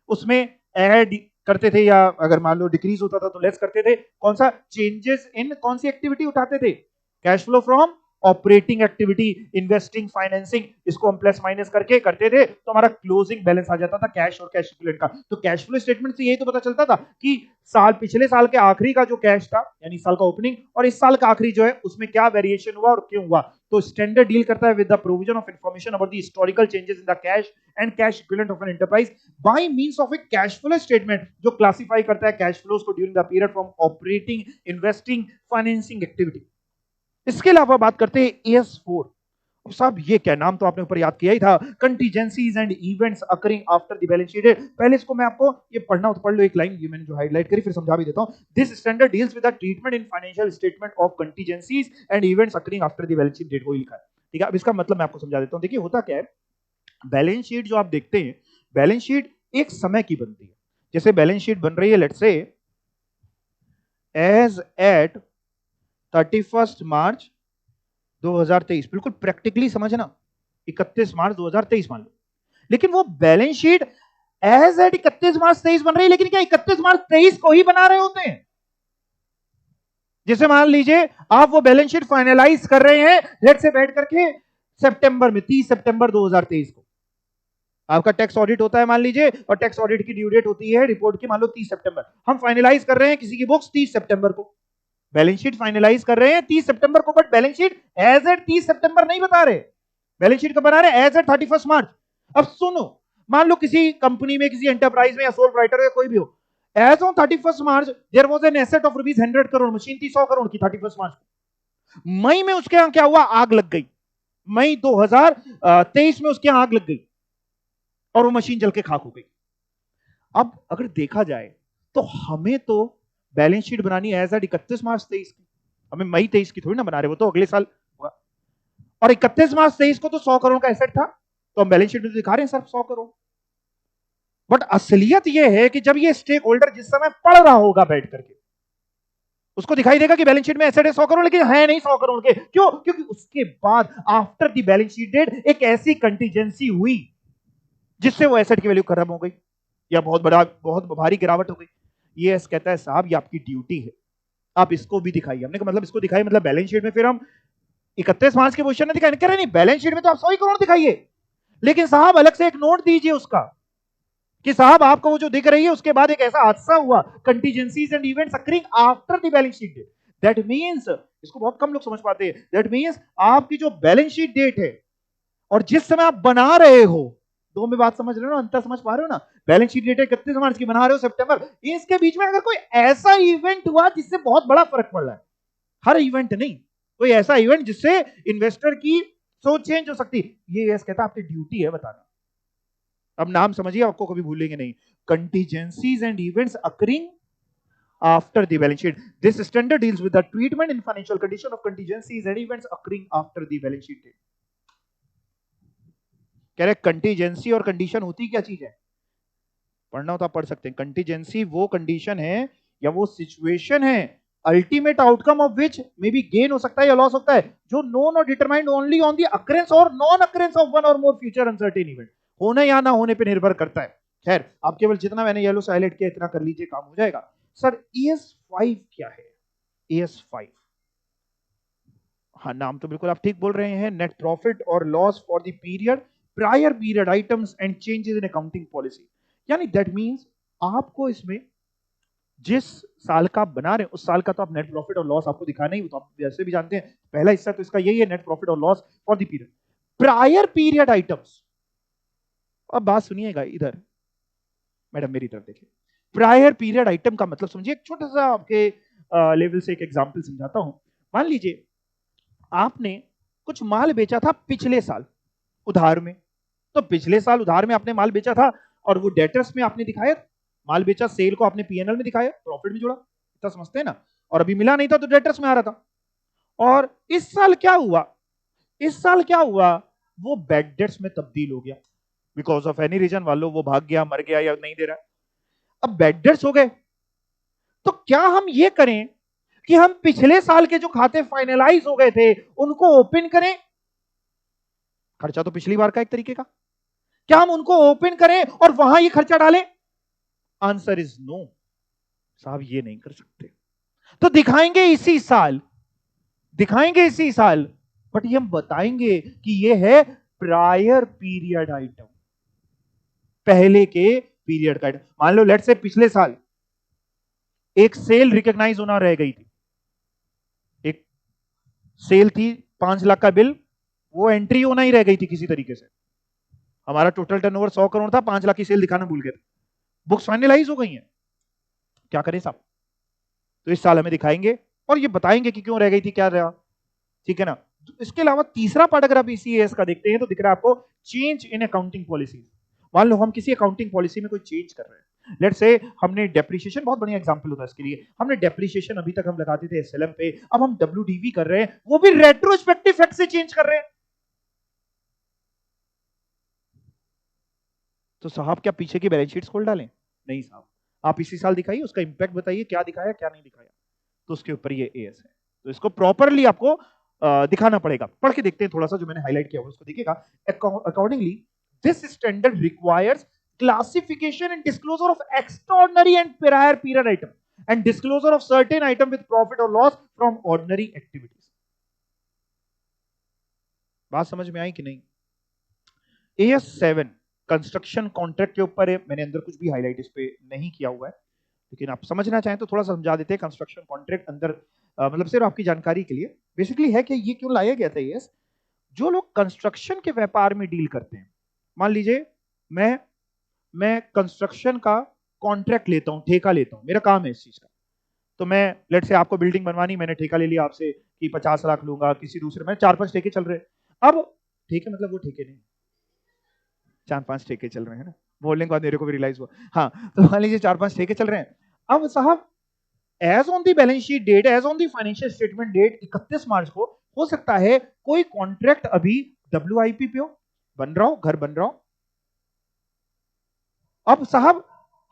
उसमें ऐड करते थे, या अगर मान लो डिक्रीज होता था तो लेस करते थे, कौन सा चेंजेस इन कौन सी एक्टिविटी उठाते थे, cash flow from operating activity, investing, financing, इसको हम प्लस माइनस करके करते थे तो हमारा क्लोजिंग बैलेंस आ जाता था कैश और कैश इक्विवेलेंट का। तो कैश फ्लो स्टेटमेंट से यही तो पता चलता था कि साल, पिछले साल के आखिरी का जो कैश था यानी साल का ओपनिंग, और इस साल का आखिरी जो है उसमें क्या वेरिएशन हुआ और क्यों हुआ। तो स्टैंडर्ड डील करता है with the provision of information about the historical changes in the cash and cash equivalent of an enterprise by means of A cash flow statement, जो क्लासिफाई करता है कैश फ्लोज को during the period from operating, investing, financing activity. इसके अलावा बात करते हैं AS4। अब साहब ये क्या, नाम तो आपने ऊपर याद किया ही था, contingencies and events occurring after the balance sheet. पहले इसको मैं आपको ये पढ़ना हो तो पढ़ लो, एक लाइन ये मैंने जो हाईलाइट करी फिर समझा भी देता हूं। This standard deals with the treatment in financial statement of contingencies and events occurring after the balance sheet date, को लिखा है, ठीक है। अब इसका मतलब मैं आपको समझा देता हूं। देखिए होता क्या है, बैलेंस शीट जो आप देखते हैं, बैलेंस शीट एक समय की बनती है, जैसे बैलेंस शीट बन रही है लेट्स से एज एट 31 मार्च 2023, बिल्कुल प्रैक्टिकली समझना, 31 मार्च 2023 मान लो, लेकिन वो बैलेंस शीट एज एट 31 मार्च 23 बन रही है, लेकिन क्या 31 मार्च 23 को ही बना रहे होते हैं। जैसे मान लीजिए आप वो बैलेंस शीट फाइनलाइज कर रहे हैं लेट से बैठ करके सितंबर में, 30 सितंबर 2023 को आपका टैक्स ऑडिट होता है मान लीजिए, और टैक्स ऑडिट की ड्यू डेट होती है रिपोर्ट की मान लो 30 सितंबर, हम फाइनलाइज कर रहे हैं किसी की बुक्स 30 सितंबर को, बैलेंस शीट फाइनलाइज कर रहे हैं 30 सितंबर को, but balance sheet as at 30 सितंबर नहीं बता रहे, बैलेंस शीट कब बना रहे हैं, एज एट 31 मार्च। अब सुनो, मान लो किसी कंपनी में, किसी एंटरप्राइज में या सोल राइटर या कोई भी हो, as on 31 March there was an asset of rupees 100 crore, machine थी 100 करोड़ की 31 मार्च को, मई में उसके यहां क्या हुआ, आग लग गई, मई 2023 में उसके यहां आग लग गई और वो मशीन जल के खाक हो गई। अब अगर देखा जाए तो हमें तो बैलेंस शीट बनानी है एज एट 31 मार्च 23 की, हमें मई 23 की थोड़ी ना बना रहे, वो तो अगले साल होगा, और 31 मार्च 23 को तो 100 करोड़ का एसेट था, तो हम बैलेंस शीट में तो दिखा रहे हैं सर 100 करोड़, बट असलियत यह है कि जब ये स्टेक होल्डर जिस समय पढ़ रहा होगा बैठ करके, उसको दिखाई देगा कि बैलेंस शीट में एसेट है 100 करोड़, लेकिन है नहीं 100 करोड़ के। क्यों? क्योंकि उसके बाद after the balance sheet date एक ऐसी कंटीजेंसी हुई जिससे वो एसेट की वैल्यू खत्म हो गई या बहुत भारी गिरावट हो गई। ये कहता है साहब ये आपकी ड्यूटी है, आप इसको भी दिखाइए। हमने कहा मतलब इसको दिखाइए, मतलब बैलेंस शीट में फिर हम 31 मार्च के पोजीशन में दिखाई, कह रहे नहीं बैलेंस शीट में तो आप 100 करोड़ दिखाइए, लेकिन साहब अलग से एक नोट दीजिए उसका कि साहब आपको वो जो दिख रही है उसके बाद एक ऐसा हादसा हुआ, contingencies and events occurring after the balance sheet date. That means, इसको बहुत कम लोग समझ पाते हैं, दैट मींस आपकी जो बैलेंस शीट डेट है और जिस समय आप बना रहे हो, दो में बात समझ रहे हो ना, अंतर समझ पा रहे हो ना? बैलेंस शीट डेट 31 मार्च की, बना रहे हो सितंबर, इसके बीच में अगर कोई ऐसा इवेंट हुआ जिससे बहुत बड़ा फर्क पड़ रहा है, हर इवेंट नहीं, कोई ऐसा इवेंट जिससे इन्वेस्टर की सोच चेंज हो सकती, ये यस कहता है आपकी ड्यूटी है बताना। अब नाम समझिए, आपको कभी भूलेंगे नहीं, contingencies and events occurring after the balance sheet. This standard deals with the treatment in financial condition of contingencies and events occurring after the balance sheet date. कह रहे कंटीजेंसी और कंडीशन होती क्या चीज है, पढ़ना हो तो आप पढ़ सकते हैं। कंटीजेंसी वो कंडीशन है या वो सिचुएशन है ultimate outcome of which may be gain हो सकता है या लॉस होता है, जो नोन और determined only on the occurrence और नॉन अकरेंस ऑफ वन और मोर फ्यूचर अनसर्टेन इवेंट, होने या ना होने पे निर्भर करता है। खैर आप केवल जितना मैंने येलो से हाईलाइट किया इतना कर लीजिए, काम हो जाएगा। सर ES5 क्या है? ES5, हाँ नाम तो बिल्कुल आप ठीक बोल रहे हैं, नेट प्रॉफिट और loss for the period, prior period items and changes in accounting policy. यानी दैट मींस आपको इसमें जिस साल का बना रहे हैं उस साल का तो आप नेट प्रॉफिट और लॉस आपको दिखाना ही, तो आप वैसे भी जानते हैं पहला हिस्सा तो इसका यही है, नेट प्रॉफिट और loss for the period, prior period items. अब बात सुनिएगा इधर, मैडम मेरी तरफ देखिए, प्रायर पीरियड आइटम का मतलब समझिए, एक छोटा सा आपके लेवल से एक एग्जांपल समझाता हूं। मान लीजिए आपने कुछ माल बेचा था पिछले साल उधार में, तो पिछले साल उधार में आपने माल बेचा था और वो डेटर्स में आपने दिखाया, माल बेचा, सेल को आपने पीएनएल में दिखाया, प्रॉफिट में जोड़ा, इतना समझते हैं ना, और अभी मिला नहीं था तो डेटर्स में आ रहा था। और इस साल क्या हुआ, इस साल क्या हुआ, वो बैड डेट्स में तब्दील हो गया, बिकॉज ऑफ एनी रीजन, मान लो वो भाग गया, मर गया या नहीं दे रहा, अब बैड डेट्स हो गए। तो क्या हम ये करें कि हम पिछले साल के जो खाते फाइनलाइज हो गए थे उनको ओपन करें, खर्चा तो पिछली बार का एक तरीके का, क्या हम उनको ओपन करें और वहां ये खर्चा डालें? आंसर इज नो, साहब ये नहीं कर सकते। तो दिखाएंगे इसी साल, दिखाएंगे इसी साल, बट ये हम बताएंगे कि ये है प्रायर पीरियड आइटम, पहले के पीरियड का आइटम। मान लो लेट्स से पिछले साल एक सेल रिकॉग्नाइज होना रह गई थी, एक सेल थी 5 लाख का बिल, वो एंट्री होना ही रह गई थी किसी तरीके से, हमारा टोटल टर्नओवर 100 करोड़ था, 5 लाख की सेल दिखाना भूल गए, बुक्स फाइनलाइज हो गई हैं, क्या करें साहब? तो इस साल हमें दिखाएंगे और ये बताएंगे कि क्यों रह गई थी, क्या रहा, ठीक है ना। इसके अलावा तीसरा पार्ट अगर आप ECAS का देखते हैं तो दिख रहा है आपको चेंज इन अकाउंटिंग पॉलिसी। मान लो हम किसी अकाउंटिंग पॉलिसी में कोई चेंज कर रहे हैं, लेट्स से हमने डेप्रिसिएशन, बहुत बढ़िया एग्जांपल होता है इसके लिए, हमने डेप्रिसिएशन अभी तक हम लगाते थे SLM पे, अब हम WDV कर रहे हैं, वो भी रेट्रोस्पेक्टिव इफेक्ट से चेंज कर रहे हैं, तो साहब क्या पीछे की बैलेंस शीट्स खोल डालें? नहीं साहब, आप इसी साल दिखाइए, उसका इंपैक्ट बताइए, क्या दिखाया क्या नहीं दिखाया, तो उसके ऊपर ये AS है। तो इसको प्रॉपरली आपको दिखाना पड़ेगा। पढ़ के देखते हैं थोड़ा सा, जो मैंने हाईलाइट किया हुआ उसको देखिएगा। Accordingly this standard requires classification and disclosure of extraordinary and prior period item and disclosure of certain item with profit or loss from ordinary activities। बात समझ में आई कि नहीं? AS7 कंस्ट्रक्शन कॉन्ट्रैक्ट के ऊपर है, मैंने अंदर कुछ भी हाईलाइट इस पे नहीं किया हुआ है, लेकिन आप समझना चाहें तो थोड़ा सा समझा देते हैं। कंस्ट्रक्शन कॉन्ट्रैक्ट अंदर मतलब सिर्फ आपकी जानकारी के लिए बेसिकली है कि ये क्यों लाया गया था। ये जो लोग कंस्ट्रक्शन के व्यापार में डील करते हैं, मान लीजिए मैं कंस्ट्रक्शन का कॉन्ट्रैक्ट लेता हूं, ठेका लेता हूं, मेरा काम है इस चीज का, तो मैं लेट से आपको बिल्डिंग बनवानी, मैंने ठेका ले लिया आपसे कि 50 लाख लूंगा, किसी दूसरे में 4-5 ठेके चल रहे हैं, अब ठेके मतलब वो ठेके नहीं, 4-5 ठेके चल रहे हैं ना, बोलने के बाद मेरे को भी रियलाइज हुआ, हाँ तो मान लीजिए 4-5 ठेके चल रहे हैं। अब साहब as on the balance sheet date, as on the financial statement date 31 March को हो सकता है कोई कॉन्ट्रैक्ट अभी WIP पे हो, बन रहा हो, घर बन रहा हो। अब साहब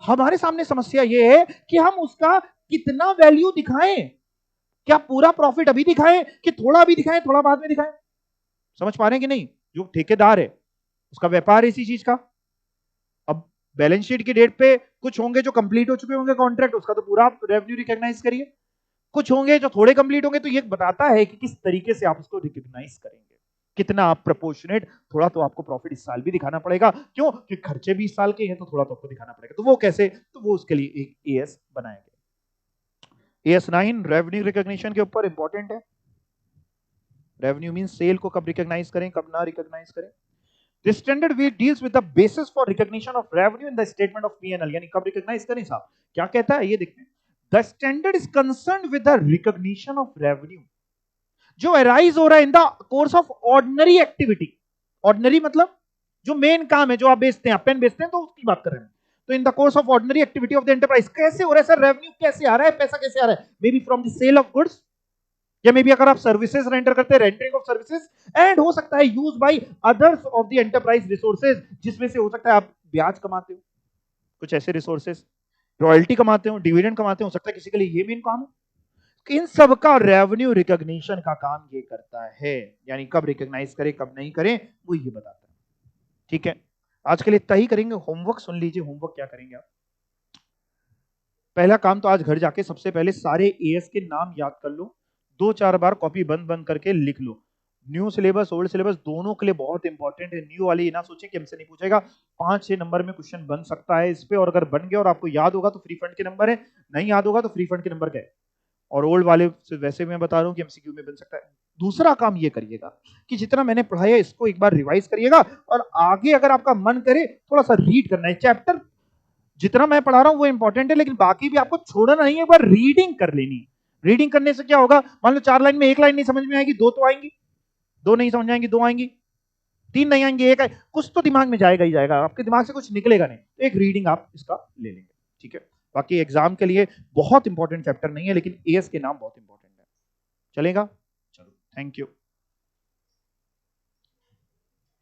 हमारे सामने समस्या यह है कि हम उसका कितना वैल्यू दिखाएं, क्या पूरा प्रॉफिट अभी दिखाएं कि थोड़ा अभी दिखाएं, थोड़ा बाद में दिखाएं। समझ पा रहे हैं कि नहीं? जो ठेकेदार है उसका व्यापार इसी चीज का। अब बैलेंस शीट की डेट पे कुछ होंगे जो कंप्लीट हो चुके होंगे कॉन्ट्रैक्ट, उसका तो पूरा रेवेन्यू रिकॉग्नाइज करिए। कुछ होंगे जो थोड़े कंप्लीट होंगे, तो ये बताता है कि किस तरीके से आप उसको रिकॉग्नाइज करेंगे, कितना आप प्रपोर्शनेट। थोड़ा तो आपको प्रॉफिट इस साल भी दिखाना पड़ेगा, क्यों? क्योंकि खर्चे भी इस साल के हैं, तो थोड़ा तो आपको दिखाना पड़ेगा। तो वो कैसे? तो वो उसके लिए एक एएस बनाएंगे। एएस 9 रेवेन्यू रिकॉग्निशन के ऊपर इंपॉर्टेंट है। रेवेन्यू मीन सेल को कब रिकॉग्नाइज करें, कब ना रिकॉग्नाइज करें। This standard we deals with the basis for recognition of revenue in the statement of P&L, यानी कब रिकॉग्नाइज करें साहब, क्या कहता है ये देखते हैं। The standard is concerned with the recognition of revenue जो arise हो रहा है in the course of ordinary activity। ordinary मतलब जो मेन काम है, जो आप बेचते हैं, आप पेन बेचते हैं तो उसकी बात कर रहे हैं। तो in the course of ordinary activity of the enterprise कैसे हो रहा है सर, रेवेन्यू कैसे आ रहा है, पैसा कैसे आ रहा है? Maybe from the sale of goods, या मे बी अगर आप सर्विसेज रेंटर करते हैं, रेंटरिंग ऑफ सर्विसेज, एंड हो सकता है use by others of the enterprise resources, जिसमें से हो सकता है आप ब्याज कमाते हो, कुछ ऐसे रिसोर्सेज, रॉयल्टी कमाते हो, डिविडेंड कमाते हो सकता है किसी के लिए ये मेन काम है। इन सब का रेवेन्यू रिकॉग्निशन का काम ये करता है, यानी कब रिकॉग्नाइज करें कब नहीं करें वो ये बताता है। ठीक है, आज के लिए इतना ही करेंगे। होमवर्क सुन लीजिए, होमवर्क क्या करेंगे आप। पहला काम तो आज घर जाके सबसे पहले सारे एएस के नाम याद कर लो, 2-4 बार कॉपी बंद बंद करके लिख लो। न्यू सिलेबस ओल्ड सिलेबस दोनों के लिए बहुत इंपॉर्टेंट है। न्यू वाले ये ना सोचे कि हमसे नहीं पूछेगा, 5-6 नंबर में क्वेश्चन बन सकता है इस पे, और अगर बन गया और आपको याद होगा तो फ्री फंड के नंबर है, नहीं याद होगा तो फ्री फंड के नंबर क्या है। और ओल्ड वाले से वैसे मैं बता रहा हूं कि एमसीक्यू में बन सकता है। दूसरा काम ये करिएगा कि जितना मैंने पढ़ाया इसको एक बार रिवाइज करिएगा, और आगे अगर आपका मन करे थोड़ा सा रीड करना है। चैप्टर जितना मैं पढ़ा रहा हूं वो इंपॉर्टेंट है, लेकिन बाकी भी आपको छोड़ना नहीं है, एक बार रीडिंग कर लेनी है। रीडिंग करने से क्या होगा, मान लो 4 लाइन में 1 लाइन नहीं समझ में आएगी, 2 तो आएंगी, 2 नहीं समझ आएंगी 2 आएंगी, 3 नहीं आएंगी 1 आए, कुछ तो दिमाग में जाएगा ही जाएगा, आपके दिमाग से कुछ निकलेगा नहीं, तो एक रीडिंग आप इसका ले लेंगे। ठीक है, बाकी एग्जाम के लिए बहुत इंपॉर्टेंट चैप्टर नहीं है, लेकिन एएस के नाम बहुत इंपॉर्टेंट है। चलेगा? चलो, थैंक यू।